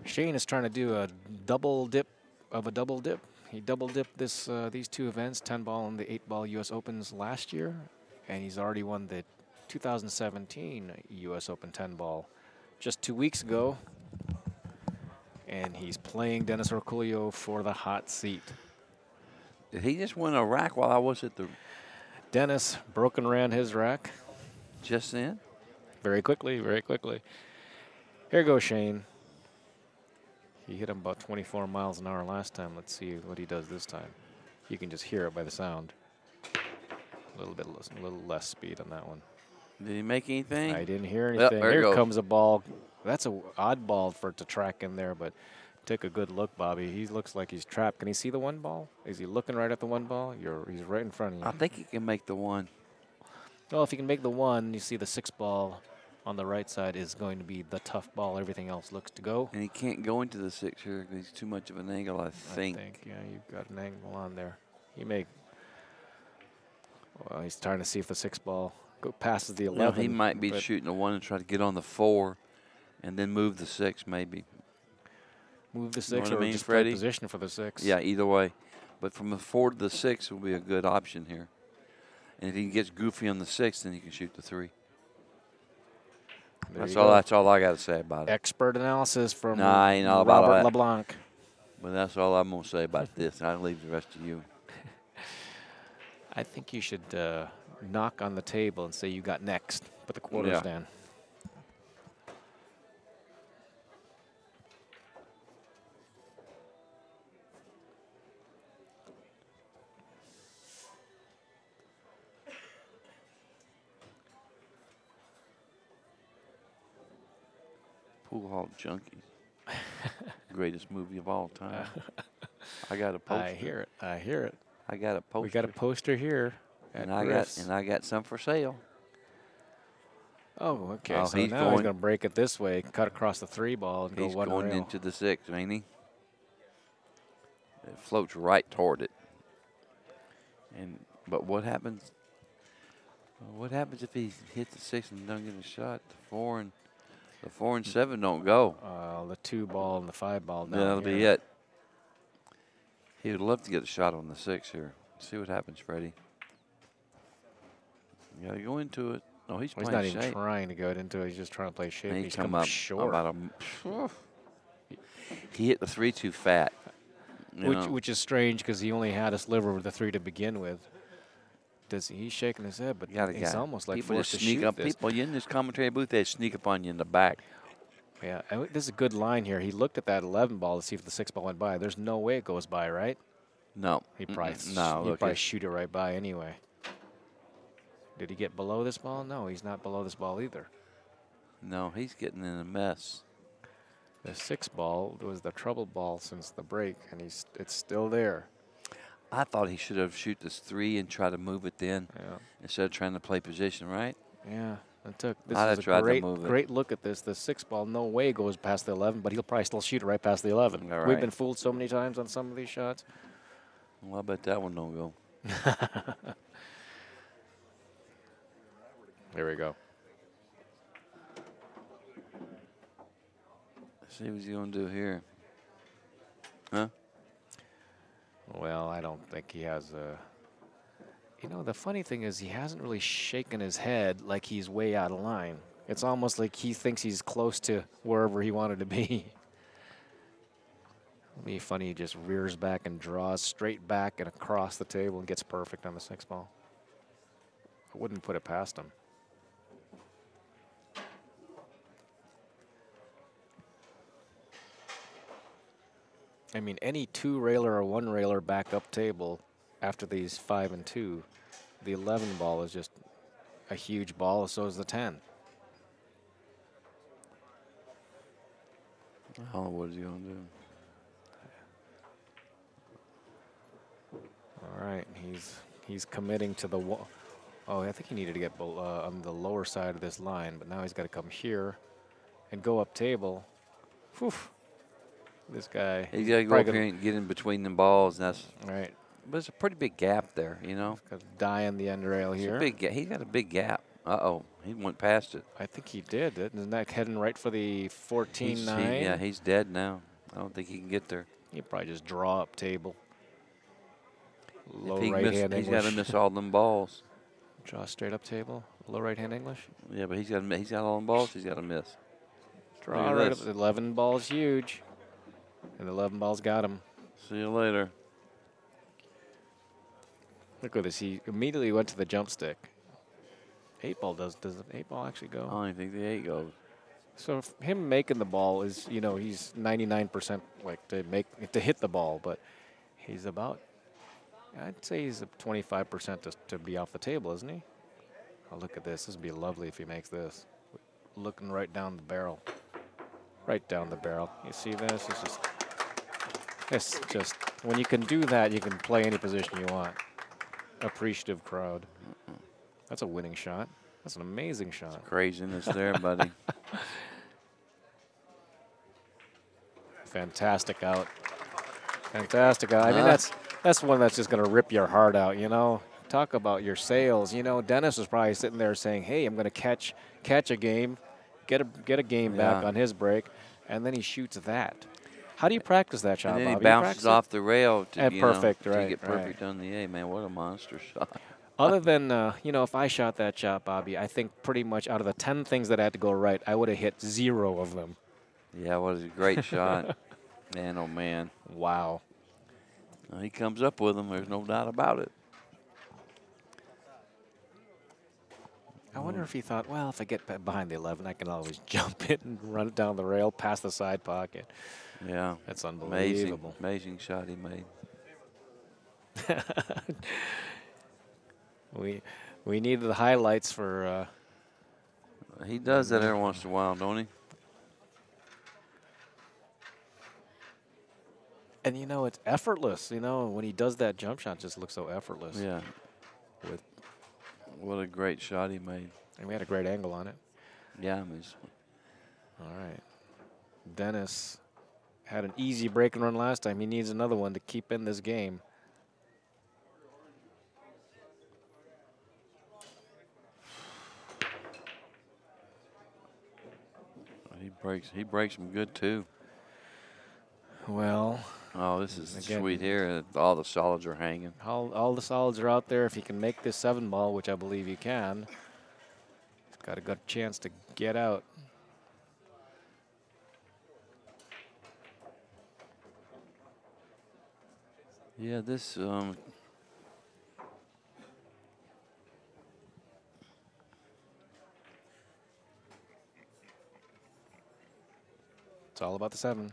Shane is trying to do a double dip of a double dip. He double dipped these 2 events, 10 ball and the 8 ball US Opens last year, and he's already won the 2017 US Open 10 ball just 2 weeks ago. And he's playing Dennis Orcollo for the hot seat. Did he just win a rack while I was at the... Dennis broke and ran his rack. Just then? Very quickly, very quickly. Here goes Shane. He hit him about 24 miles an hour last time. Let's see what he does this time. You can just hear it by the sound. A little less speed on that one. Did he make anything? I didn't hear anything. There Here comes a ball. That's an odd ball for it to track in there, but take a good look, Bobby. He looks like he's trapped. Can he see the 1 ball? Is he looking right at the 1 ball? He's right in front of you. I think he can make the 1. Well, if you can make the 1, you see the 6 ball on the right side is going to be the tough ball. Everything else looks to go. And he can't go into the 6 here because he's too much of an angle, I think. Yeah, you've got an angle on there. He may. Well, he's trying to see if the 6 ball passes the 11. No, he might be shooting a 1 and try to get on the 4 and then move the 6 maybe. Move the 6 You know what I mean, just Freddie? play position for the 6. Yeah, either way. But from the 4 to the 6 will be a good option here. And if he gets goofy on the 6, then he can shoot the 3. That's all I got to say about it. Expert analysis from I ain't all about Robert that. LeBlanc. But that's all I'm going to say about this. I'll leave the rest to you. I think you should knock on the table and say you got next. Put the quarters down. Pool Hall Junkies. Greatest movie of all time. I got a poster. I hear it. I hear it. I got a poster. We got a poster here. And I got some for sale. Oh, okay. Oh, so he's now he's going to break it this way, cut across the 3 ball, and go one rail. He's going into the 6, ain't he? It floats right toward it. But what happens? What happens if he hits the 6 and don't get a shot? The 4 and 7 don't go. The 2 ball and the 5 ball down. Yeah, that'll be it. He would love to get a shot on the 6 here. See what happens, Freddie. You got to go into it. No, he's playing not shape. even trying to go into it. He's just trying to play shape. And He's come up short. He hit the 3 too fat. Which is strange because he only had a sliver with the 3 to begin with. He's shaking his head, but he's almost like people forced to sneak shoot up. this. People in this commentary booth, they sneak up on you in the back. Yeah, this is a good line here. He looked at that 11 ball to see if the 6 ball went by. There's no way it goes by, right? No. He'd probably, no, he'd probably shoot it right by anyway. Did he get below this ball? No, he's not below this ball either. No, he's getting in a mess. The 6 ball was the trouble ball since the break, and it's still there. I thought he should have shoot this 3 and try to move it then instead of trying to play position, right? Yeah. This I'd is have a to move it. great look at this. The 6 ball, no way goes past the 11, but he'll probably still shoot it right past the 11. All right. We've been fooled so many times on some of these shots. Well, I bet that one don't go. Here we go. Let's see what he's going to do here. Huh? Well, I don't think he has a... the funny thing is he hasn't really shaken his head like he's way out of line. It's almost like he thinks he's close to wherever he wanted to be. It'll be funny, he just rears back and draws straight back and across the table and gets perfect on the 6 ball. I wouldn't put it past him. I mean, any 2-railer or 1-railer back up table after these 5 and 2, the 11 ball is just a huge ball, so is the 10. Oh, what is he going to do? All right, he's committing to the wall. Oh, I think he needed to get on the lower side of this line, but now he's got to come here and go up table. Whew. This guy. He's got to go up here and get in between the balls. And that's right. But it's a pretty big gap there, Got to die on the end rail here. He's got a big gap. Uh-oh, he went past it. I think he did. Isn't that heading right for the 14-9? Yeah, he's dead now. I don't think he can get there. He'll probably just draw up table. Low right right-hand He's English. got to miss all them balls. Draw straight up table. Low right-hand English. Yeah, but he's got all them balls he's got to miss. Draw right up. The 11 ball is huge. And the 11 ball's got him. See you later. Look at this. He immediately went to the jump stick. 8 ball does the 8 ball actually go? I don't even think the 8 goes. So him making the ball is, he's 99% like to hit the ball, but he's about, I'd say he's 25% to be off the table, isn't he? Oh, look at this. This would be lovely if he makes this. Looking right down the barrel. Right down the barrel. You see this? It's just, when you can do that, you can play any position you want. Appreciative crowd. That's a winning shot. That's an amazing shot. Craziness there, buddy. Fantastic out. Fantastic out. I mean, that's one that's just going to rip your heart out, you know. Talk about your sales. You know, Dennis was probably sitting there saying, hey, I'm going to catch a game, get a game back on his break, and then he shoots that. How do you practice that shot, And then Bobby? he bounces off the rail to, and perfect, to right, get perfect on the A. Man, what a monster shot. Other than, you know, if I shot that shot, Bobby, I think pretty much out of the 10 things that had to go right, I would have hit 0 of them. Yeah, what a great shot. Man, oh, man. Wow. Well, he comes up with them. There's no doubt about it. I wonder if he thought, well, if I get behind the 11, I can always jump it and run it down the rail past the side pocket. Yeah. That's unbelievable. Amazing shot he made. We needed the highlights for. He does that every once in a while, don't he? And you know, it's effortless. You know, when he does that jump shot, it just looks so effortless. Yeah. What a great shot he made. And we had a great angle on it. Yeah, I mean. All right. Dennis had an easy break and run last time. He needs another one to keep in this game. He breaks them good too. Well. Oh, this is again, sweet here. All the solids are hanging. All the solids are out there. If he can make this 7-ball, which I believe he can, he's got a good chance to get out. Yeah, this It's all about the 7.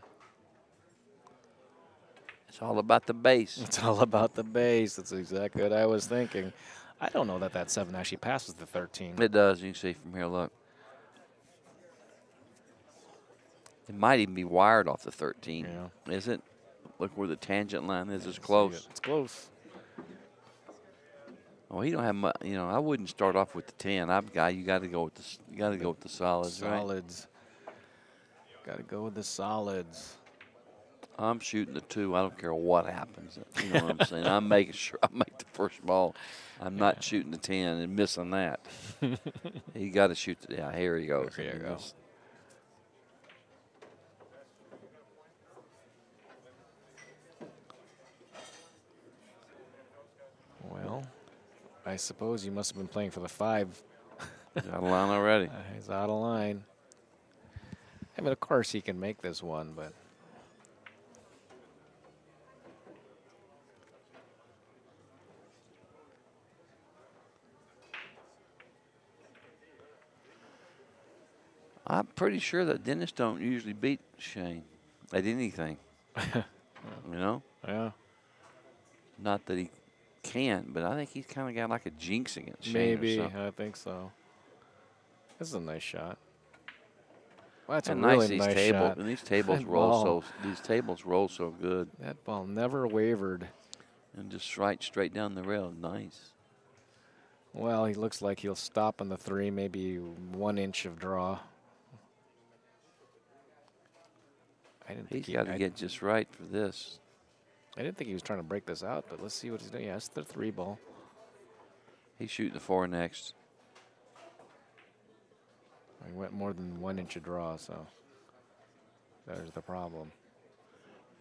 it's all about the base. It's all about the base. That's exactly what I was thinking. I don't know that 7 actually passes the 13. It does. You can see from here, look. It might even be wired off the 13. Yeah. Is it? Look where the tangent line is. It's close. It's close. Well, he don't have much. You know, I wouldn't start off with the 10. You got to go with the. You got to go with the solids. Solids. Got to go with the solids. I'm shooting the 2. I don't care what happens. You know what I'm saying? I'm making sure I make the first ball. I'm not shooting the 10 and missing that. You got to shoot the. Yeah, here he goes. Here you go. Well, I suppose you must have been playing for the 5. He's out of line already. He's out of line. I mean, of course he can make this one, but. I'm pretty sure that Dennis don't usually beat Shane at anything. You know? Yeah. Not that he can't, but I think he's kind of got like a jinx against Shane. Maybe. Or something. I think so. This is a nice shot. Well, that's and a really these nice tables, shot. and these tables That roll ball. these tables roll so good. That ball never wavered. And just right straight down the rail. Nice. Well, he looks like he'll stop on the 3, maybe 1 inch of draw. He's got to get just right for this. I didn't think he was trying to break this out, but let's see what he's doing. Yeah, it's the 3 ball. He's shooting the 4 next. He went more than 1 inch of draw, so there's the problem.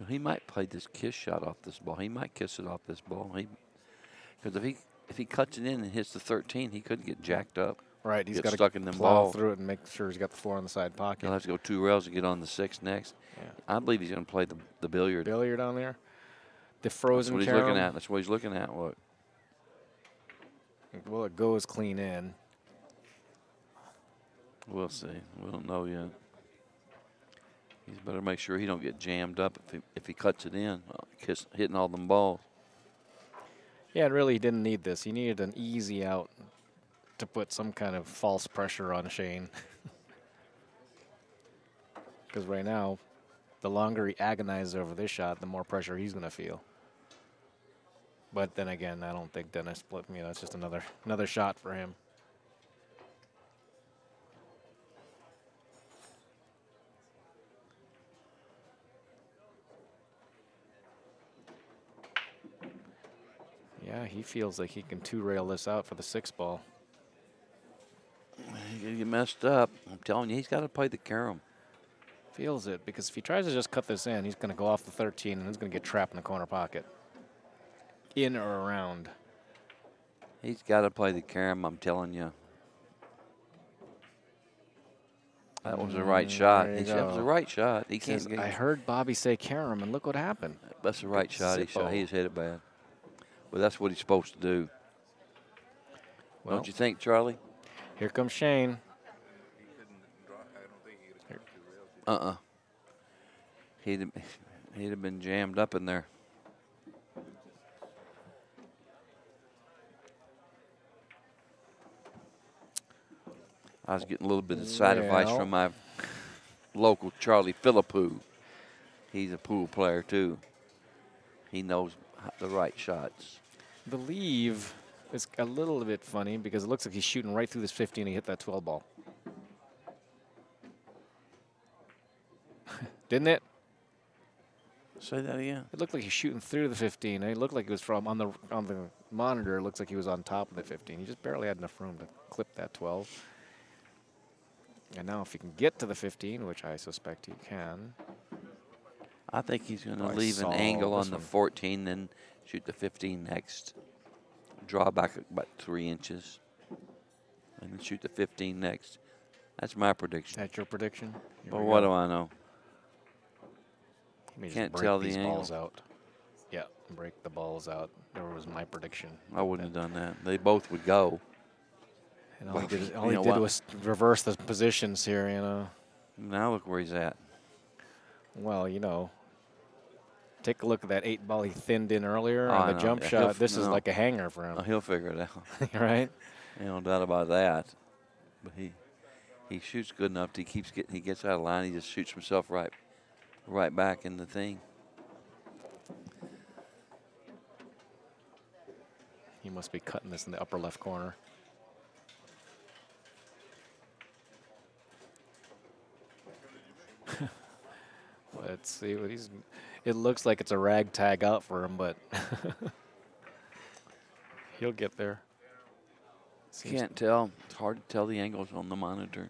He might play this kiss shot off this ball. He might kiss it off this ball. Because if he cuts it in and hits the 13, he could get jacked up. Right, he's got to stuck in them plow balls. through it and make sure he's got the 4 on the side pocket. He'll have to go 2 rails to get on the 6 next. Yeah. I believe he's going to play the billiard. Billiard on there. The frozen That's what carom. he's looking at. That's what he's looking at. Look. Well, it goes clean in. We'll see. We don't know yet. He's better make sure he don't get jammed up if he cuts it in, hitting all them balls. Yeah, really, he didn't need this. He needed an easy out to put some kind of false pressure on Shane. Because right now, the longer he agonizes over this shot, the more pressure he's going to feel. But then again, I don't think Dennis split me. That's just another shot for him. Yeah, he feels like he can two-rail this out for the 6 ball. He's going to get messed up. I'm telling you, he's got to play the carom. Feels it, because if he tries to just cut this in, he's going to go off the 13, and he's going to get trapped in the corner pocket. In or around. He's got to play the carom, I'm telling you. That was the right shot. That was the right shot. He can't get. I heard Bobby say carom, and look what happened. That's the right shot. He shot. He just hit it bad. But that's what he's supposed to do. Well, don't you think, Charlie? Here comes Shane. He'd have been jammed up in there. I was getting a little bit of side advice from my local Charlie Philippou. He's a pool player too. He knows the right shots. I believe it's a little bit funny because it looks like he's shooting right through this 15 and he hit that 12 ball. Didn't it? Say that again. It looked like he's shooting through the 15. It looked like it was from on the monitor. It looks like he was on top of the 15. He just barely had enough room to clip that 12. And now if he can get to the 15, which I suspect he can. I think he's going to leave an angle on the 14, then shoot the 15 next. Draw back about 3 inches. And then shoot the 15 next. That's my prediction. That's your prediction? But what do I know? Can't tell the balls out. Yeah, break the balls out. That was my prediction. I wouldn't have done that. They both would go. And all he did was reverse the positions here, you know. Now look where he's at. Well, you know, take a look at that 8 ball he thinned in earlier on the jump shot. This is like a hanger for him. Oh, he'll figure it out. Right? No doubt about that. But he shoots good enough. He gets out of line. He just shoots himself right back in the thing. He must be cutting this in the upper left corner. Let's see what he's. It looks like it's a ragtag out for him, but he'll get there. Can't tell. It's hard to tell the angles on the monitor.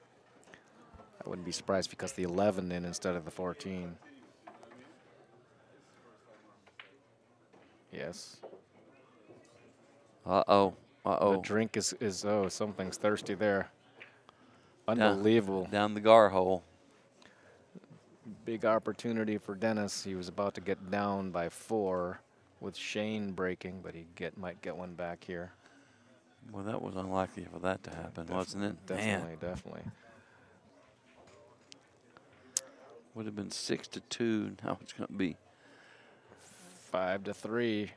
I wouldn't be surprised because the 11 in instead of the 14. Yes. Uh-oh. The drink is something's thirsty there. Unbelievable. Down the gar hole. Big opportunity for Dennis. He was about to get down by 4 with Shane breaking, but he might get one back here. Well, that was unlikely for that to happen, wasn't it? Definitely. Would have been 6-2. Now it's going to be 5-3.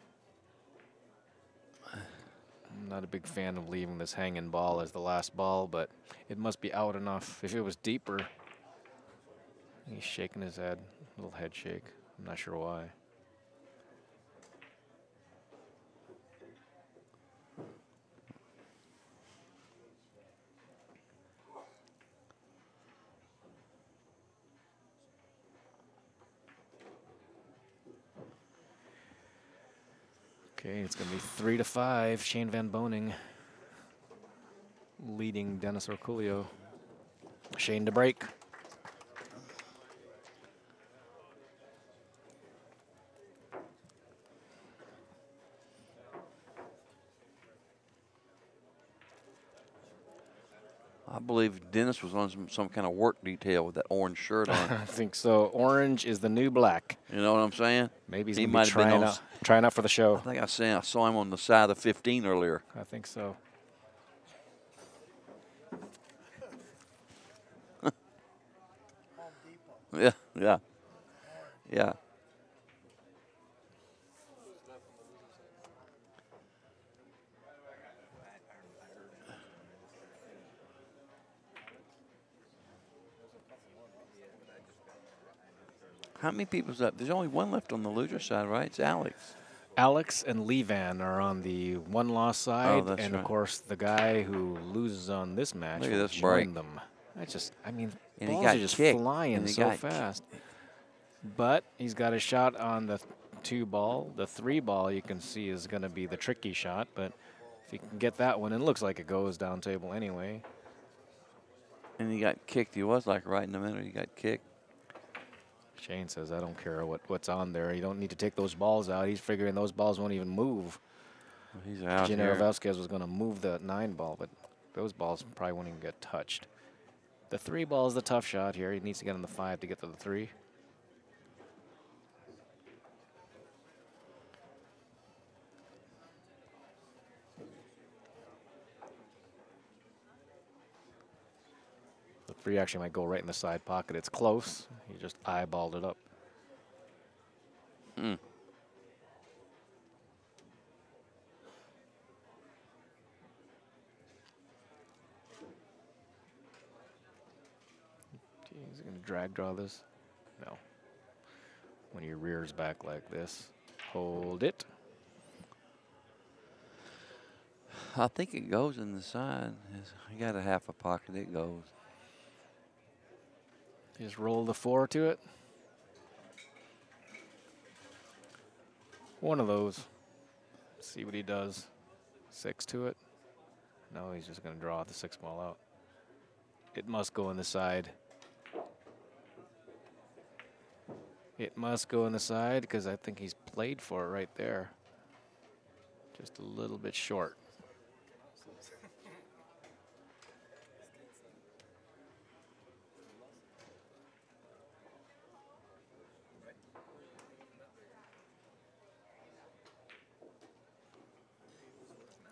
I'm not a big fan of leaving this hanging ball as the last ball, but it must be out enough. If it was deeper, he's shaking his head, a little head shake. I'm not sure why. Okay, it's going to be 3-5. Shane Van Boening leading Dennis Orcollo. Shane to break. I believe Dennis was on some kind of work detail with that orange shirt on. I think so. Orange is the new black. You know what I'm saying? Maybe he's going to be trying out for the show. I think I saw him on the side of 15 earlier. I think so. Yeah. How many people's up? There's only one left on the loser side, right? It's Alex. Alex and Levan are on the one-loss side, and of course the guy who loses on this match will join them. I mean, balls are just flying so fast. But he's got a shot on the 2 ball. The 3 ball you can see is going to be the tricky shot, but if you can get that one, and it looks like it goes down table anyway. And he got kicked. He was like right in the middle. He got kicked. Shane says, I don't care what's on there. You don't need to take those balls out. He's figuring those balls won't even move. He's out Gennaro here. Vasquez was going to move the 9 ball, but those balls probably won't even get touched. The 3 ball is the tough shot here. He needs to get on the 5 to get to the 3. The 3 actually might go right in the side pocket. It's close. He just eyeballed it up. Mm. He's going to drag draw this. No. When he rears back like this. Hold it. I think it goes in the side. He got a half a pocket. It goes. Just roll the 4 to it. One of those. See what he does. 6 to it. No, he's just going to draw the 6 ball out. It must go in the side. It must go in the side because I think he's played for it right there. Just a little bit short.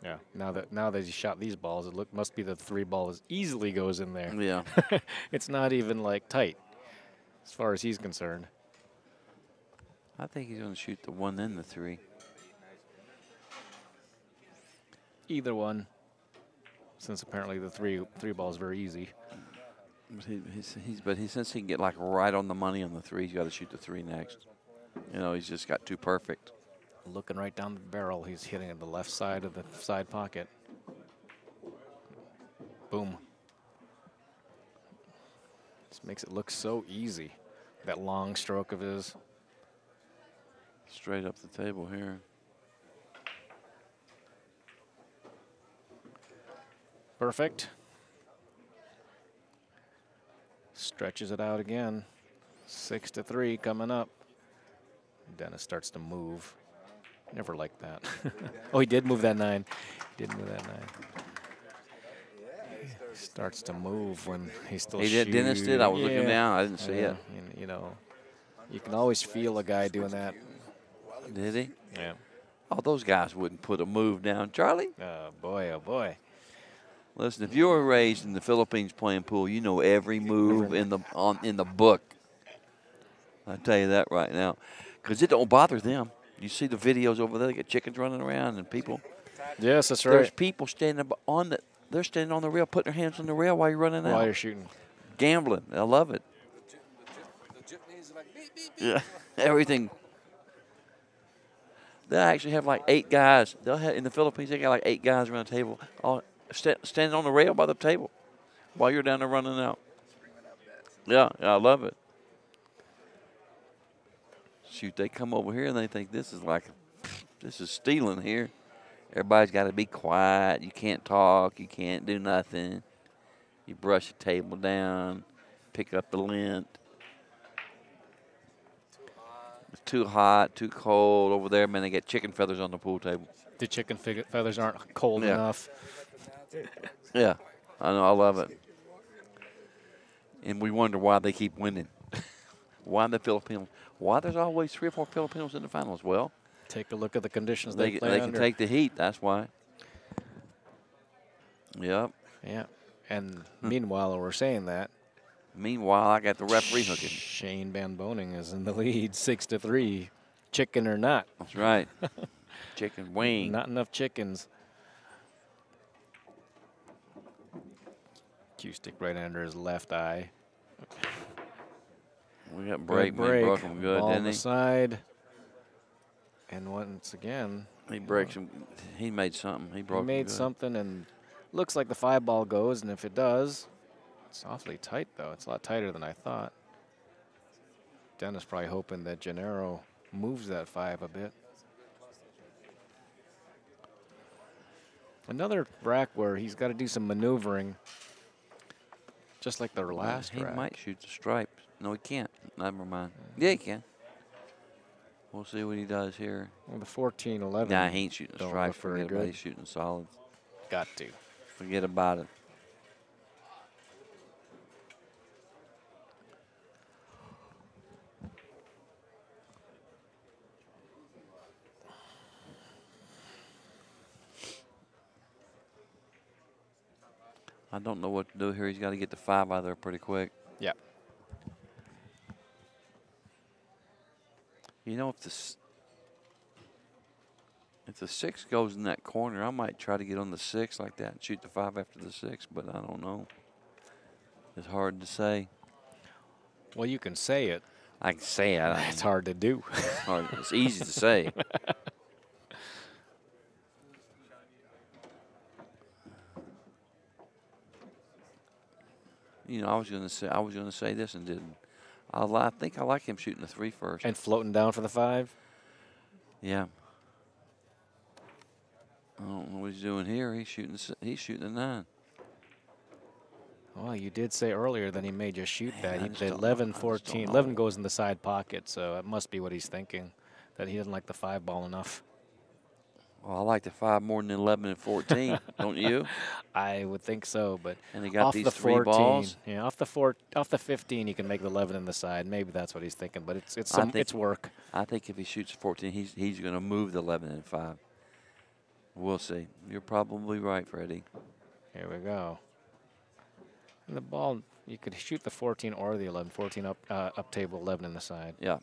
Yeah, now that he shot these balls, it must be the 3 ball easily goes in there. Yeah. It's not even like tight as far as he's concerned. I think he's going to shoot the 1 and the 3. Either one, since apparently the three ball is very easy. But since he can get like right on the money on the 3, he's got to shoot the 3 next. You know, he's just got too perfect. Looking right down the barrel, he's hitting at the left side of the side pocket. Boom. Just makes it look so easy. That long stroke of his. Straight up the table here. Perfect. Stretches it out again. 6-3 coming up. Dennis starts to move. Never liked that. Oh, he did move that 9. He did move that 9. He starts to move when he's still He did. Dennis did. I was looking down. I didn't see it. You know, you can always feel a guy doing that. Did he? Yeah. Oh, those guys wouldn't put a move down, Charlie. Oh boy, oh boy. Listen, if you were raised in the Philippines playing pool, you know every move in the book. I tell you that right now, because it don't bother them. You see the videos over there, they get chickens running around and people. Yes, that's right. There's people standing on the. They're standing on the rail, putting their hands on the rail while you're running out. While you're shooting. Gambling. I love it. Yeah, everything. They actually have like 8 guys. They'll have in the Philippines. They got like 8 guys around the table, all standing on the rail by the table, while you're down there running out. Yeah, I love it. Shoot, they come over here and they think this is stealing here. Everybody's got to be quiet. You can't talk. You can't do nothing. You brush the table down, pick up the lint. It's too hot, too cold over there. Man, they get chicken feathers on the pool table. The chicken feathers aren't cold enough. Yeah, I know. I love it. And we wonder why they keep winning. Why the Filipinos? Why there's always 3 or 4 Filipinos in the finals? Well, take a look at the conditions they play They under. can take the heat. That's why. Yep. Yeah. And meanwhile, while we're saying that, meanwhile, I got the referee hooking. Shane Van Boening is in the lead, 6-3. Chicken or not. That's right. Chicken wing. Not enough chickens. Cue stick right under his left eye. We got break. Broke him good, Ball on didn't the he? side. And once again, He breaks him. He made something. He broke. he made something, and looks like the 5 ball goes. And if it does, it's awfully tight though. It's a lot tighter than I thought. Dennis probably hoping that Gennaro moves that 5 a bit. Another rack where he's got to do some maneuvering, just like their last He rack. might shoot the stripes. No, he can't. Never mind. Yeah, he can. We'll see what he does here. Well, the 14-11. Nah, he ain't shooting the don't stripes. look very Forget about it. good. He's shooting solids. Got to. Forget about it. I don't know what to do here. He's got to get the 5 out of there pretty quick. Yeah. You know, if the 6 goes in that corner, I might try to get on the 6 like that and shoot the 5 after the 6, but I don't know. It's hard to say. Well, you can say it. I can say it. It's hard to do. It's easy to say. You know, I was gonna say this and didn't. I think I like him shooting the 3 first. And floating down for the 5. Yeah. I don't know what he's doing here. He's shooting the 9. Well, you did say earlier that he may just shoot Man, that. I He just did don't know. 11, I just 14. don't 11 know. goes in the side pocket, so that must be what he's thinking, that he doesn't like the 5 ball enough. Well, I like the 5 more than 11 and 14, don't you? I would think so, but And he got off these the 3 14, balls. yeah, off the 15, he can make the 11 in the side. Maybe that's what he's thinking, but it's work. I think if he shoots 14, he's going to move the 11 and 5. We'll see. You're probably right, Freddie. Here we go. And the ball, you could shoot the 14 or the 11. 14 up table, 11 in the side. Yeah.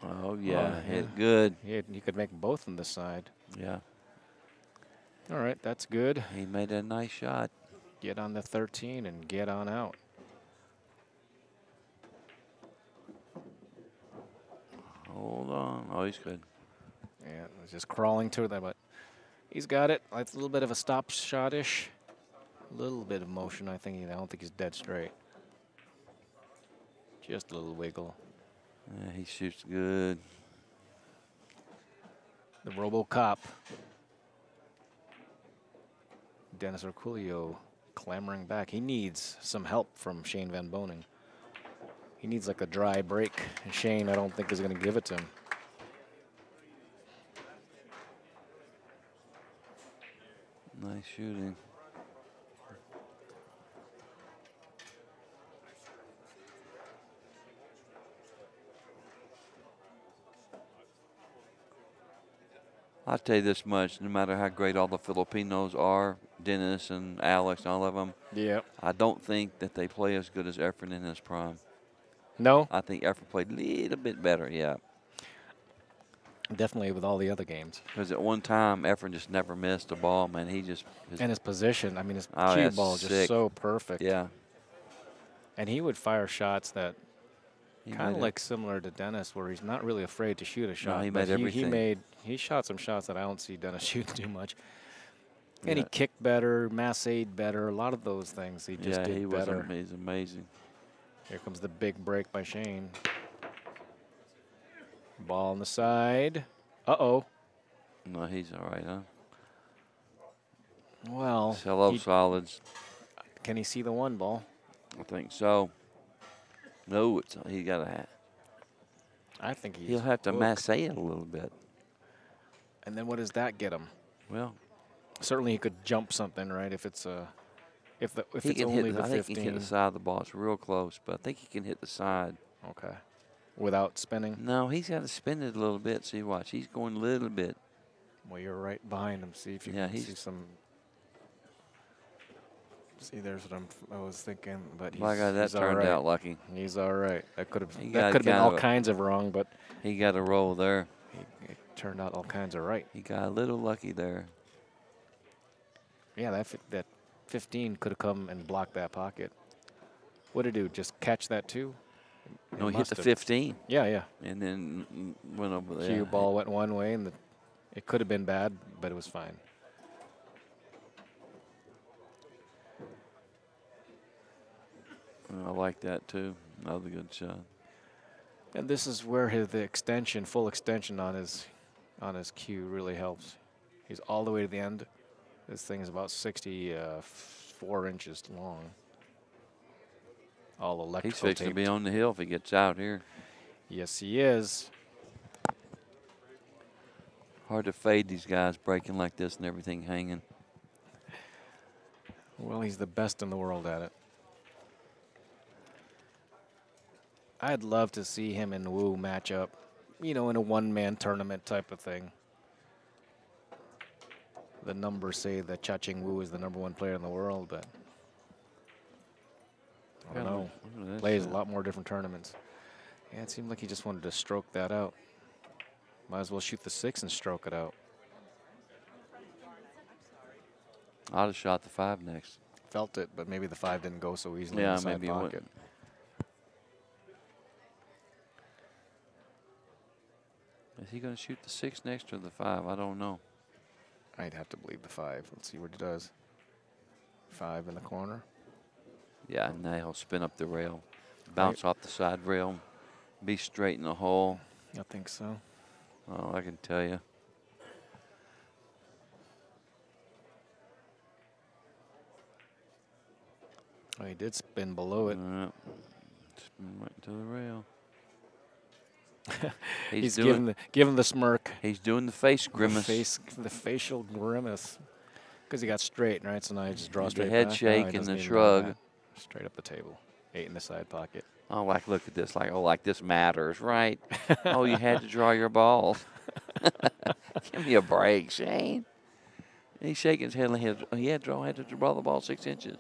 Oh, yeah. Hit good. You could make both on the side. Yeah. All right, that's good. He made a nice shot. Get on the 13 and get on out. Hold on. Oh, he's good. Yeah, it was just crawling to that, but he's got it. It's a little bit of a stop shot-ish. A little bit of motion, I think. I don't think he's dead straight. Just a little wiggle. Yeah, he shoots good. The RoboCop. Dennis Orcollo clamoring back. He needs some help from Shane Van Boening. He needs like a dry break, and Shane, I don't think, is going to give it to him. Nice shooting. I'll tell you this much, no matter how great all the Filipinos are, Dennis and Alex and all of them, Yep. I don't think that they play as good as Efren in his prime. No? I think Efren played a little bit better, yeah. Definitely with all the other games. Because at one time, Efren just never missed a ball, man. He just... And his position, I mean, his Oh, cue that's ball is just sick. so perfect. Yeah. And he would fire shots that He kind of made like similar to Dennis, where he's not really afraid to shoot a shot. he but made everything. He shot some shots that I don't see Dennis shoot too much. And Yeah. he kicked better, massaged better, a lot of those things he just yeah, he did was better. he's amazing. Here comes the big break by Shane. Ball on the side. Uh-oh. No, he's all right, huh? Well, Hello, he- solids. can he see the 1 ball? I think so. No, he got a hat. I think he's He'll have to hooked. massage it a little bit. And then what does that get him? Well, Certainly he could jump something, right? If it's if he it's can only hit. the I think he 15. can hit the side of the ball. It's real close, but I think he can hit the side. Okay. Without spinning? No, he's got to spin it a little bit. See, watch. He's going a little bit. Well, you're right behind him. See if you Yeah, can see he's- some. See, there's what I was thinking, but he's, My God, that he's all turned right. out lucky. He's all right. That could have He that got could have been kind all of a- kinds of wrong, but He got a roll there. it turned out all kinds of right. He got a little lucky there. Yeah, that 15 could have come and blocked that pocket. What did it do? Just catch that too? No, It he hit must the have. 15. Yeah, yeah. And then went over there. Cue ball went one way, and it could have been bad, but it was fine. I like that too. Another good shot. And this is where the extension, full extension on his cue really helps. He's all the way to the end. This thing is about 64 inches long. All electrical He's fixing to taped. be on the hill if he gets out here. Yes, he is. Hard to fade these guys breaking like this and everything hanging. Well, he's the best in the world at it. I'd love to see him and Wu match up, you know, in a one-man tournament type of thing. The numbers say that Cha-Ching Wu is the #1 player in the world, but I don't know. Plays a lot more different tournaments. Yeah, it seemed like he just wanted to stroke that out. Might as well shoot the 6 and stroke it out. I'd have shot the 5 next. Felt it, but maybe the 5 didn't go so easily Yeah, in the side maybe it pocket. wouldn't. Is he going to shoot the 6 next or the 5? I don't know. I'd have to believe the 5. Let's see what he does. 5 in the corner. Yeah, and now he'll spin up the rail, bounce off the side rail, be straight in the hole. I think so. Oh, I can tell you. Oh, he did spin below it. Spin right into the rail. He's giving the smirk. He's doing the face grimace. The facial grimace. Because he got straight, right? So now he just draws The straight head back. shake No, he and doesn't the even shrug. do that. Straight up the table. 8 in the side pocket. Oh, like, look at this. Like, oh, like this matters, right? Oh, you had to draw your ball. Give me a break, Shane. He's shaking his head. He had to draw the ball 6 inches.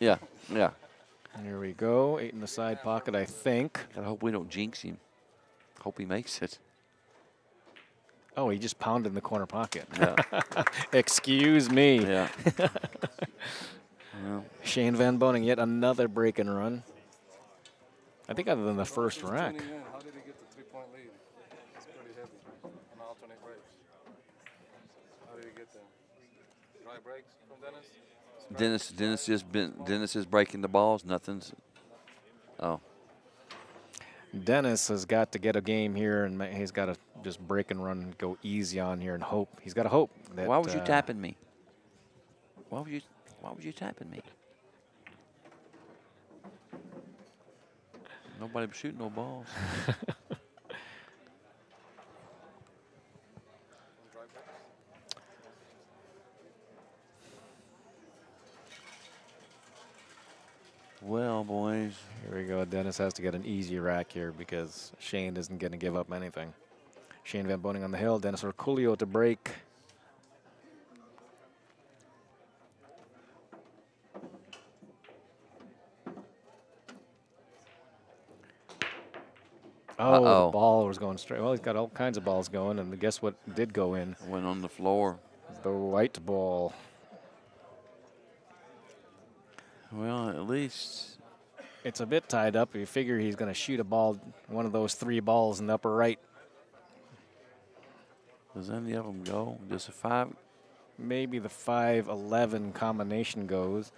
Yeah, yeah. Here we go. 8 in the side pocket, I think. I hope we don't jinx him. Hope he makes it. Oh, he just pounded in the corner pocket. Yeah. Excuse me. Yeah. Well, Shane Van Boening, yet another break and run. I think other than the first rack. How did he get the 3-point lead? It's pretty heavy on alternate breaks. How did he get there? Dry breaks from Dennis? Dennis is breaking the balls. Nothing's. Oh. Dennis has got to get a game here, and he's got to just break and run, and go easy on here, and hope. He's got to hope that. Why was you tapping me? Why was you tapping me? Nobody was shooting no balls. Well, boys. Here we go. Dennis has to get an easy rack here because Shane isn't going to give up anything. Shane Van Boening on the hill. Dennis Orcollo to break. Oh, the ball was going straight. Well, he's got all kinds of balls going, and guess what did go in? Went on the floor. The white ball. Well, at least it's a bit tied up. You figure he's going to shoot a ball, one of those 3 balls in the upper right. Does any of them go? Just a 5? Maybe the 5-11 combination goes.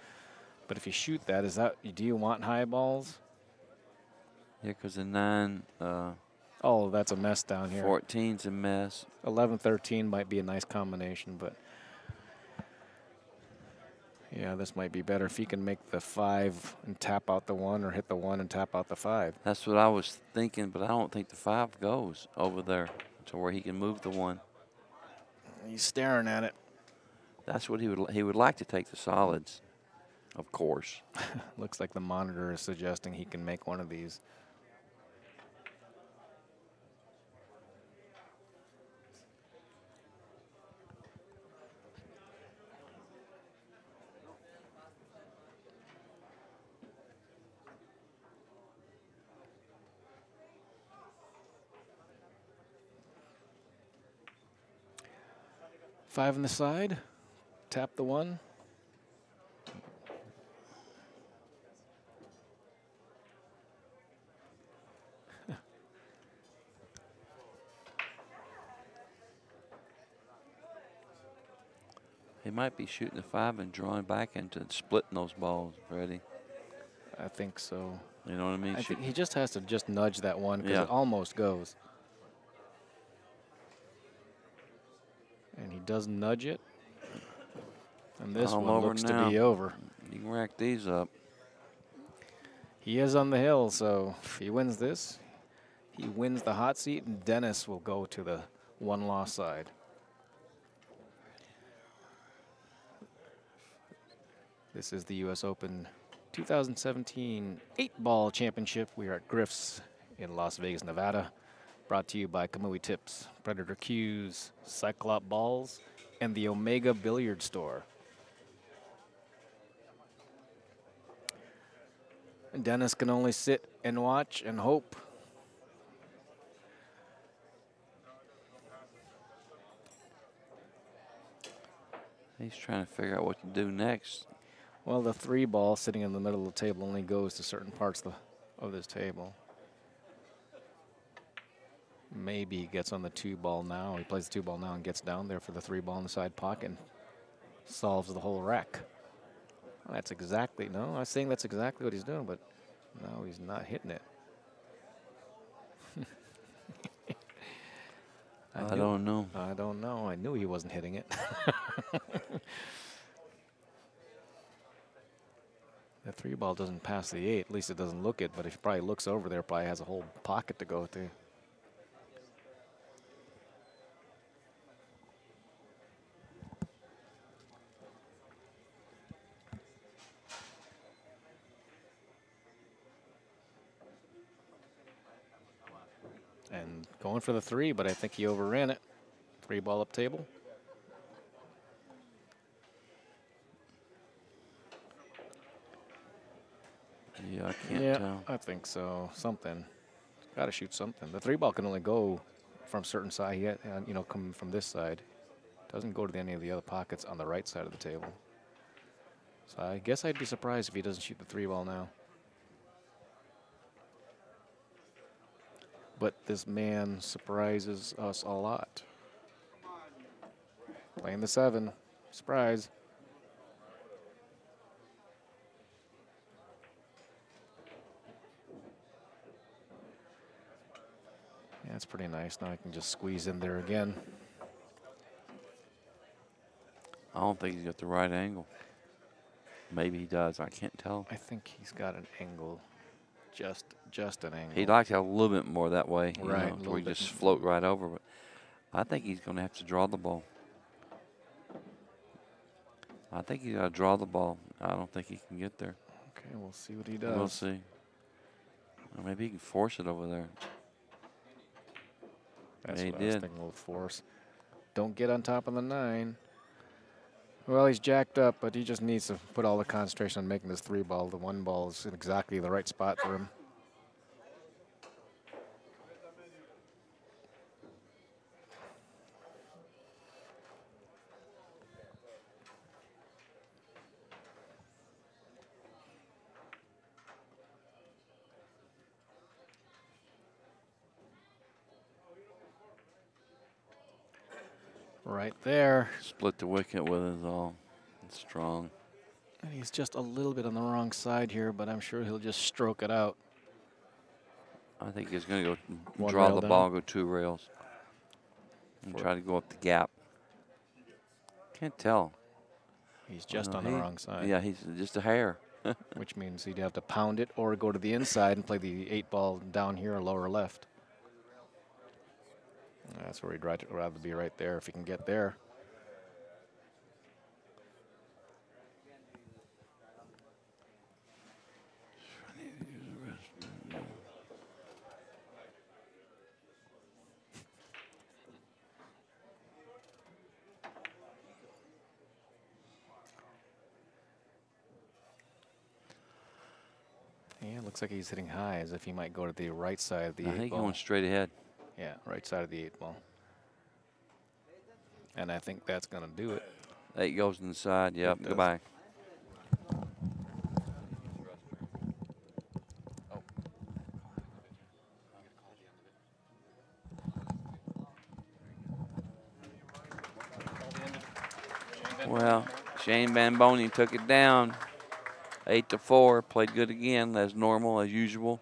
But if you shoot that, do you want high balls? Yeah, because the 9. Oh, that's a mess down here. 14's a mess. 11-13 might be a nice combination, but yeah, this might be better if he can make the 5 and tap out the 1, or hit the 1 and tap out the 5. That's what I was thinking, but I don't think the 5 goes over there to where he can move the 1. He's staring at it. That's what he would like to take the solids, of course. Looks like the monitor is suggesting he can make one of these. 5 on the side. Tap the 1. He might be shooting the 5 and drawing back into splitting those balls, Freddie. I think so. You know what I mean? I think he just has to just nudge that 1 because Yeah. it almost goes. And he does nudge it. And this All one over looks now. to be over. You can rack these up. He is on the hill, so if he wins this, he wins the hot seat, and Dennis will go to the 1-loss side. This is the U.S. Open 2017 8-ball championship. We are at Griff's in Las Vegas, Nevada. Brought to you by Kamui Tips, Predator Cues, Cyclop Balls, and the Omega Billiard Store. And Dennis can only sit and watch and hope. He's trying to figure out what to do next. Well, the 3-ball sitting in the middle of the table only goes to certain parts of this table. Maybe he gets on the 2-ball now. He plays the 2-ball now and gets down there for the 3-ball in the side pocket and solves the whole rack. Well, that's exactly, no, I was saying that's exactly what he's doing, but no, he's not hitting it. I don't know. I don't know. I knew he wasn't hitting it. The 3-ball doesn't pass the 8. At least it doesn't look it, but if he probably looks over there, probably has a whole pocket to go to. And going for the 3, but I think he overran it. 3-ball up table. Yeah, I can't tell. I think so. Something. Got to shoot something. The 3-ball can only go from certain side. You know, come from this side. Doesn't go to any of the other pockets on the right side of the table. So I guess I'd be surprised if he doesn't shoot the 3-ball now. But this man surprises us a lot. Playing the 7. Surprise. Yeah, it's pretty nice. Now I can just squeeze in there again. I don't think he's got the right angle. Maybe he does. I can't tell. I think he's got an angle. Just an angle. He'd like to have a little bit more that way. Right. You know, where he just float right over. But I think he's going to have to draw the ball. I think he's got to draw the ball. I don't think he can get there. Okay, we'll see what he does. We'll see. Or maybe he can force it over there. That's yeah, what I was thinking with force. Don't get on top of the 9. Well, he's jacked up, but he just needs to put all the concentration on making this 3-ball. The 1-ball is in exactly the right spot for him. Right there. Split the wicket with his all. It's strong. And he's just a little bit on the wrong side here, but I'm sure he'll just stroke it out. I think he's going to go One draw rail the down. ball, go 2 rails. And try to go up the gap. Can't tell. He's just on the wrong side. Yeah, he's just a hair. Which means he'd have to pound it or go to the inside and play the 8-ball down here or lower left. That's where he'd rather be right there if he can get there. Yeah, it looks like he's hitting high as if he might go to the right side of the 8-ball. I think going straight ahead. Yeah, right side of the 8-ball. and I think that's going to do it. 8 goes inside. Yep. Goodbye. Well, Shane Van Boening took it down. 8-4. Played good again, as normal, as usual.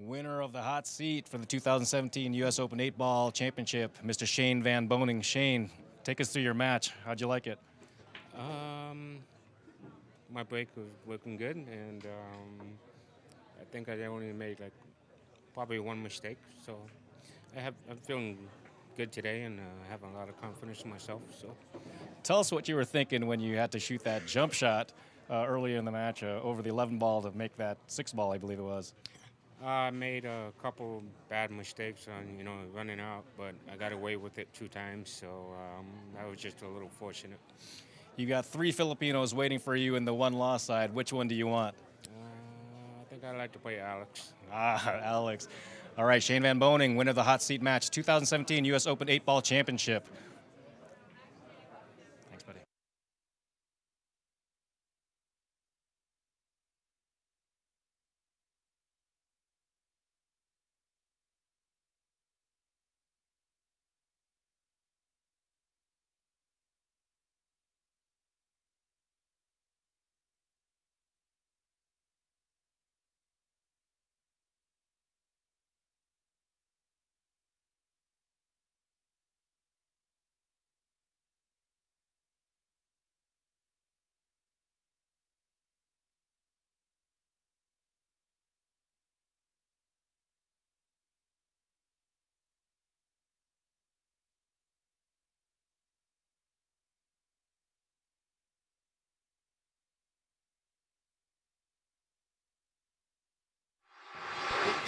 Winner of the hot seat for the 2017 U.S. Open 8-Ball Championship, Mr. Shane Van Boening. Shane, take us through your match. How'd you like it? My break was looking good, and I think I only made like probably one mistake. So I'm feeling good today, and I have a lot of confidence in myself. So Tell us what you were thinking when you had to shoot that jump shot earlier in the match over the 11 ball to make that 6 ball, I believe it was. I made a couple bad mistakes on, running out, but I got away with it 2 times, so I was just a little fortunate. You got 3 Filipinos waiting for you in the one-loss side. Which one do you want? I think I'd like to play Alex. Alex. All right, Shane Van Boening, winner of the hot seat match, 2017 U.S. Open 8-Ball Championship. Thanks, buddy.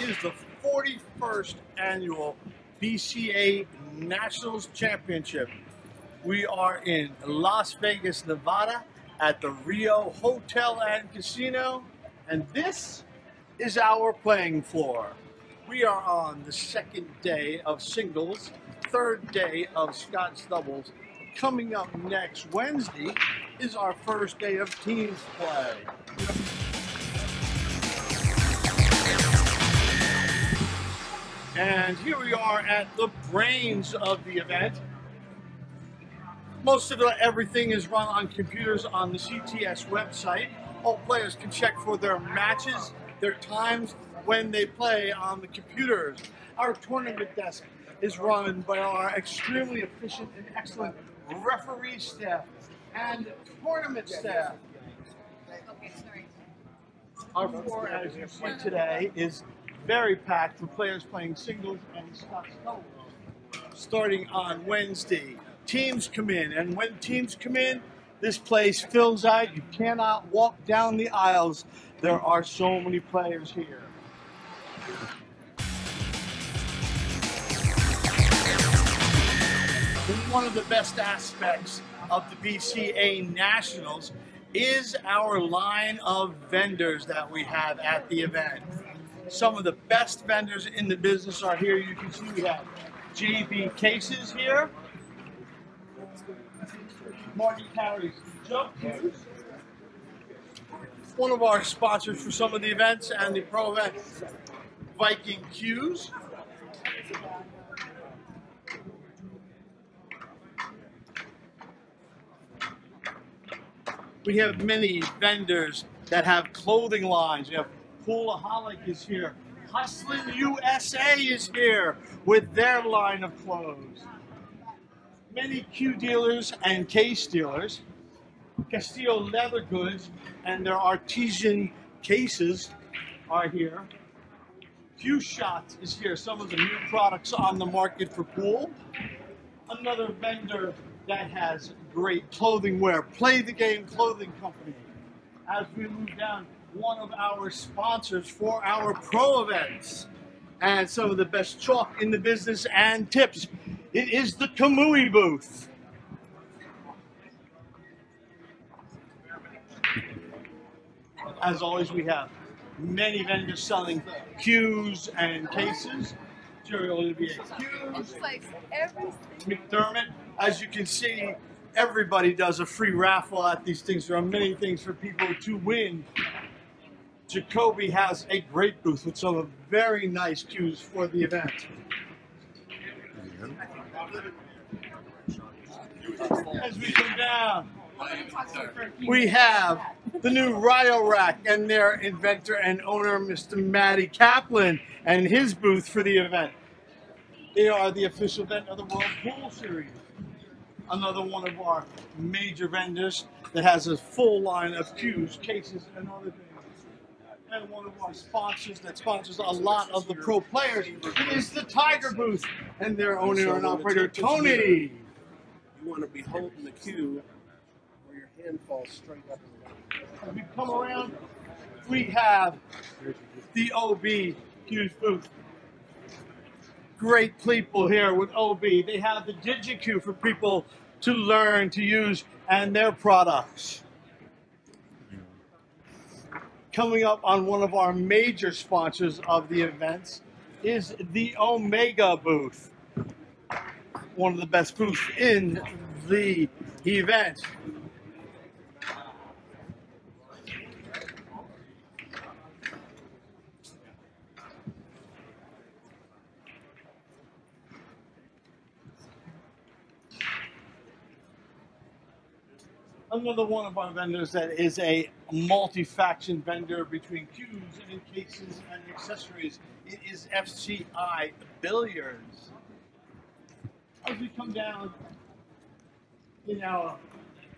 It is the 41st annual BCA Nationals Championship. We are in Las Vegas, Nevada at the Rio Hotel and Casino, and this is our playing floor. We are on the 2nd day of singles, 3rd day of Scotch doubles. Coming up next Wednesday is our first day of teams play. And here we are at the brains of the event. Most of everything is run on computers on the CTS website. All players can check for their matches, their times when they play on the computers. Our tournament desk is run by our extremely efficient and excellent referee staff and tournament staff. Our floor, as you see today, is very packed for players playing singles and Scotch doubles. Starting on Wednesday, teams come in, and when teams come in, this place fills out. You cannot walk down the aisles. There are so many players here. One of the best aspects of the BCA Nationals is our line of vendors that we have at the event. Some of the best vendors in the business are here. You can see we have JB Cases here. Marty carries jump cues. One of our sponsors for some of the events and the pro event, Viking Cues. We have many vendors that have clothing lines. We have Poolaholic is here. Hustlin' USA is here with their line of clothes. Many Q dealers and case dealers. Castillo Leather Goods and their artesian cases are here. Q Shot is here. Some of the new products on the market for pool. Another vendor that has great clothing wear, Play the Game Clothing Company. As we move down, one of our sponsors for our pro events and some of the best chalk in the business and tips. It is the Kamui booth. As always, we have many vendors selling cues and cases. Material to be cues. McDermott, as you can see, everybody does a free raffle at these things. There are many things for people to win. Jacoby has a great booth with some very nice cues for the event. As we come down, we have the new Ryo Rack and their inventor and owner, Mr. Matty Kaplan, and his booth for the event. They are the official event of the World Pool Series. Another one of our major vendors that has a full line of cues, cases, and other things. And one of our sponsors that sponsors a lot of the pro players is the Tiger booth and their owner and operator, Tony. You want to be holding the cue where your hand falls straight up in the line. As we come around, we have the OB cues booth. Great people here with OB. They have the DigiQ for people to learn to use and their products. Coming up on one of our major sponsors of the events is the Omega booth. One of the best booths in the event. Another one of our vendors that is a multi-faction vendor between cues and cases and accessories. It is FCI Billiards. As we come down in our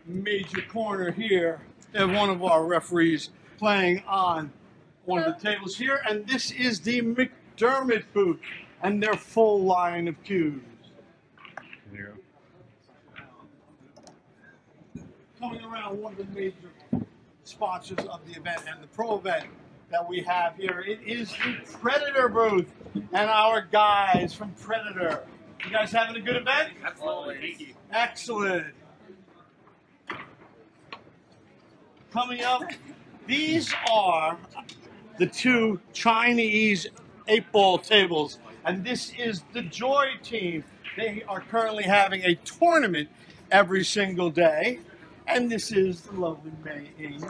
major corner here, we have one of our referees playing on one of the tables here, and this is the McDermott booth and their full line of cues. Yeah. Coming around, one of the major sponsors of the event and the pro event that we have here, it is the Predator booth and our guys from Predator. You guys having a good event? Absolutely. Excellent. Coming up, these are the two Chinese 8-ball tables, and this is the Joy team. They are currently having a tournament every single day. And this is the lovely May Ing,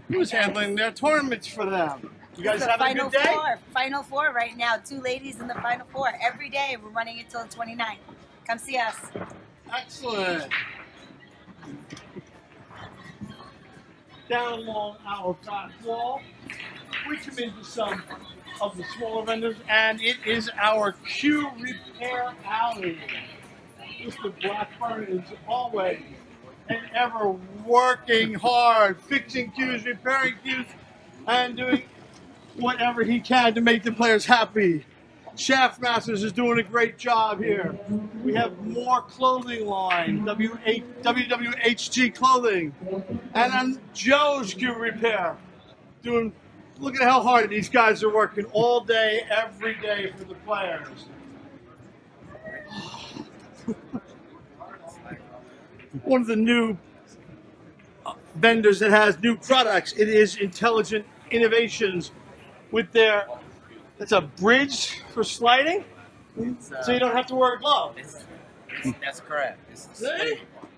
who's handling their tournaments for them. You guys having a good day? Final four right now. 2 ladies in the final 4. Every day we're running until the 29th. Come see us. Excellent. Down along our back wall, we come into some of the smaller vendors, and it is our Cue Repair Alley. Mr. Blackburn is always and ever working hard, fixing cues, repairing cues, and doing whatever he can to make the players happy. Shaft Masters is doing a great job here. We have more clothing line, WWHG clothing, and on Joe's Cue Repair, look at how hard these guys are working all day, every day for the players. One of the new vendors that has new products, it is Intelligent Innovations with their, it's a bridge for sliding, so you don't have to wear a glove. That's correct.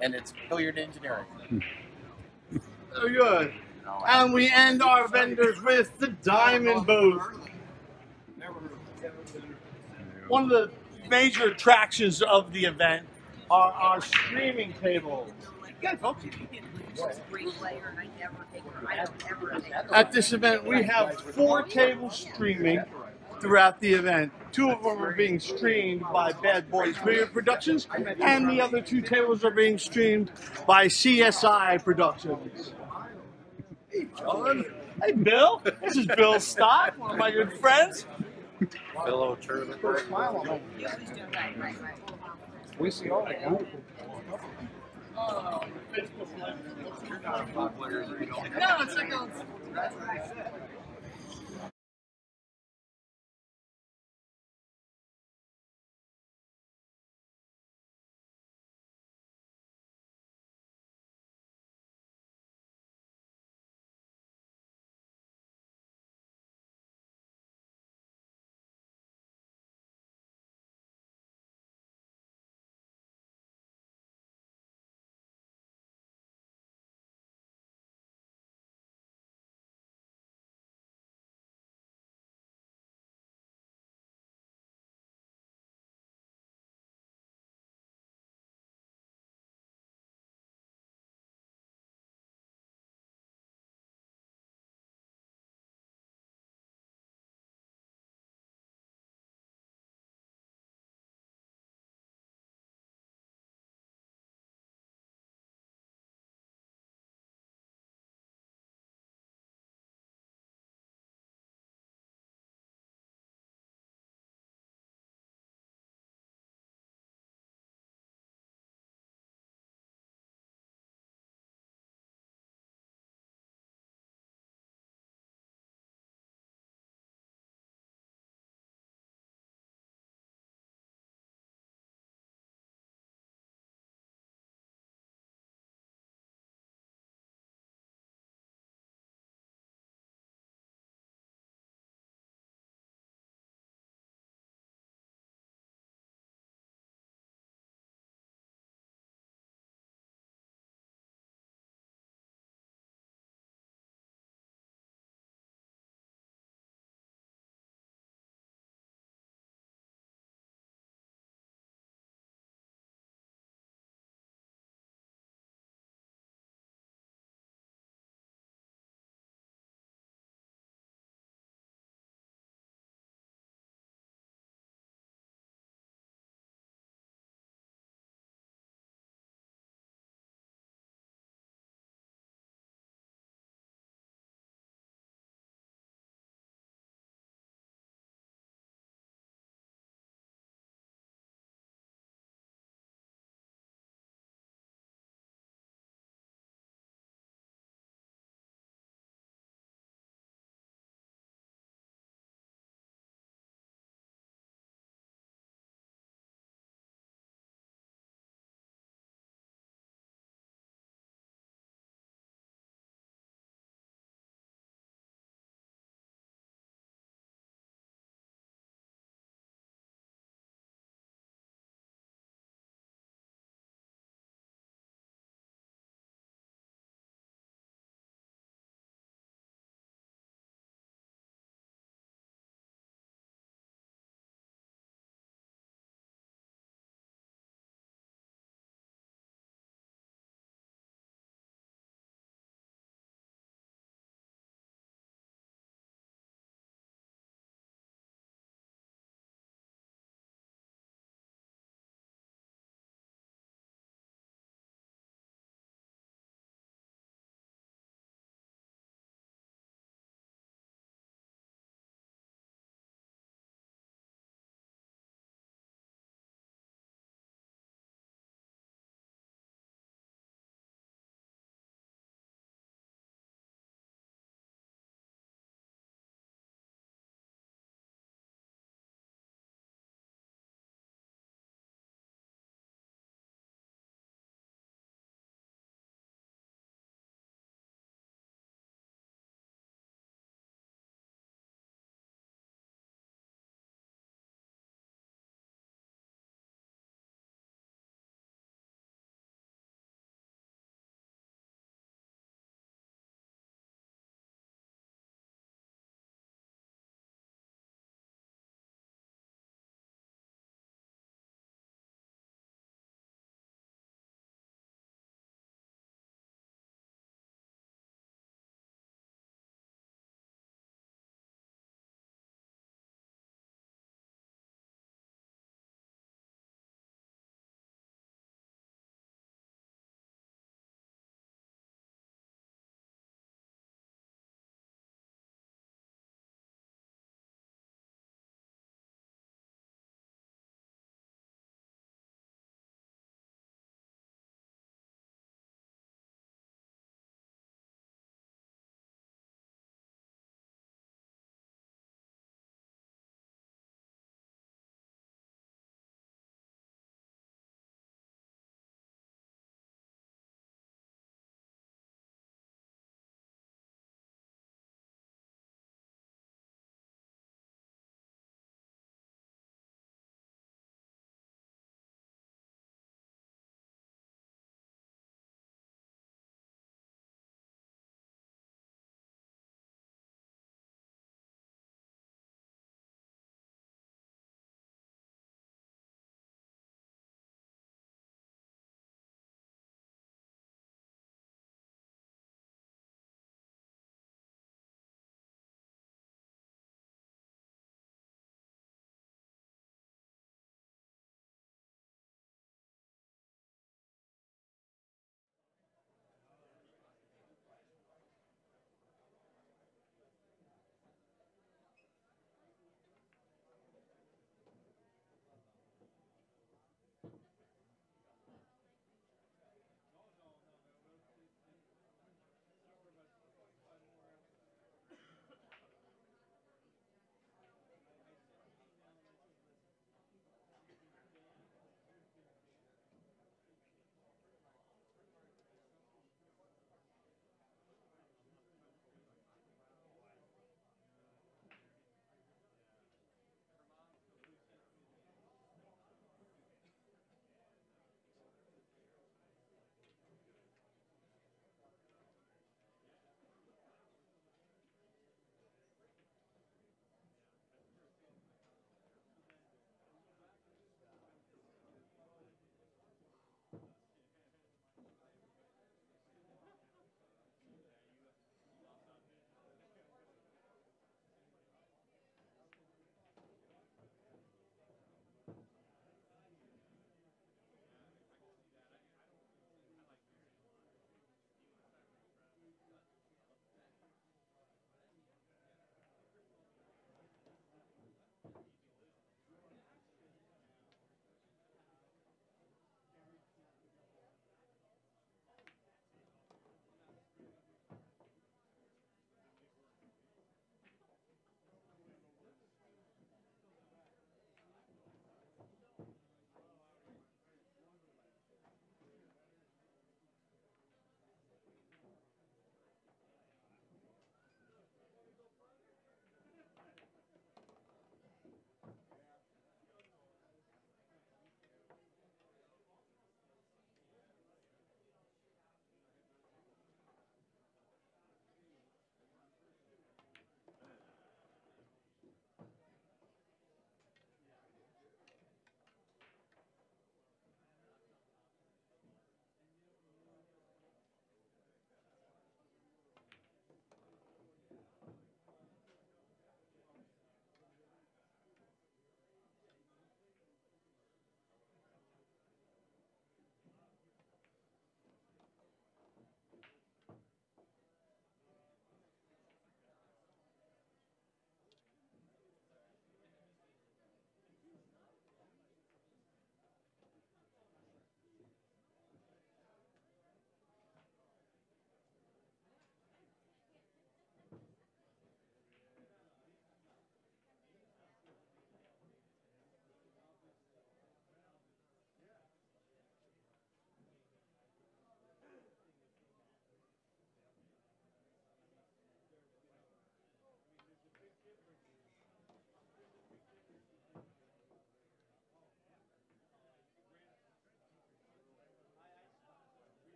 And it's billiard engineering. Very good. And we end our vendors with the Diamond booth. One of the major attractions of the event are our streaming tables. At this event, we have 4 tables streaming throughout the event. 2 of them are being streamed by Bad Boys Billiard Productions, and the other 2 tables are being streamed by CSI Productions. Hey, John. Hey, Bill. This is Bill Stott, one of my good friends. Fellow tournament. We see all the guys. No, it's like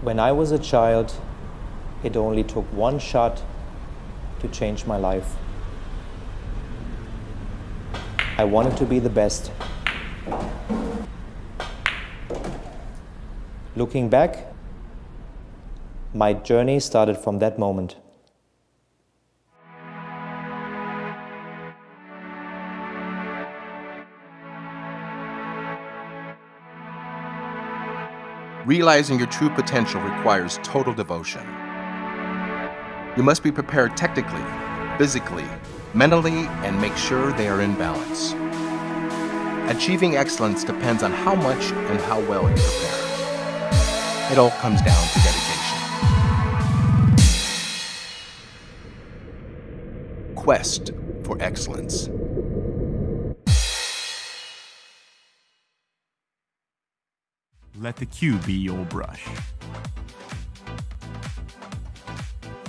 When I was a child, it only took one shot to change my life. I wanted to be the best. Looking back, my journey started from that moment. Realizing your true potential requires total devotion. You must be prepared technically, physically, mentally, and make sure they are in balance. Achieving excellence depends on how much and how well you prepare. It all comes down to dedication. Quest for excellence. Let the cue be your brush.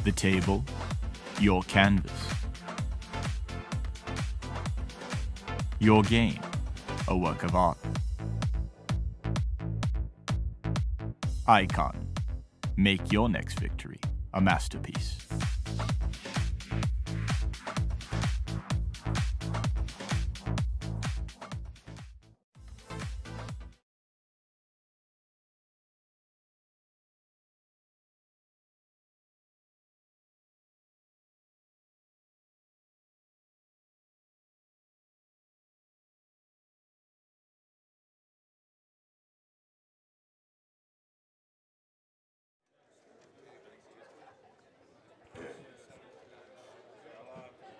The table, your canvas. Your game, a work of art. Icon, make your next victory a masterpiece.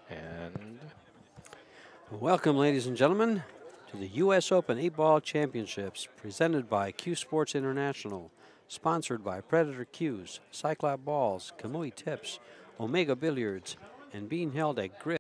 And welcome, ladies and gentlemen, to the U.S. Open 8-Ball Championships, presented by CueSports International, sponsored by Predator Cues, Cyclop Balls, Kamui Tips, Omega Billiards, and being held at Griff.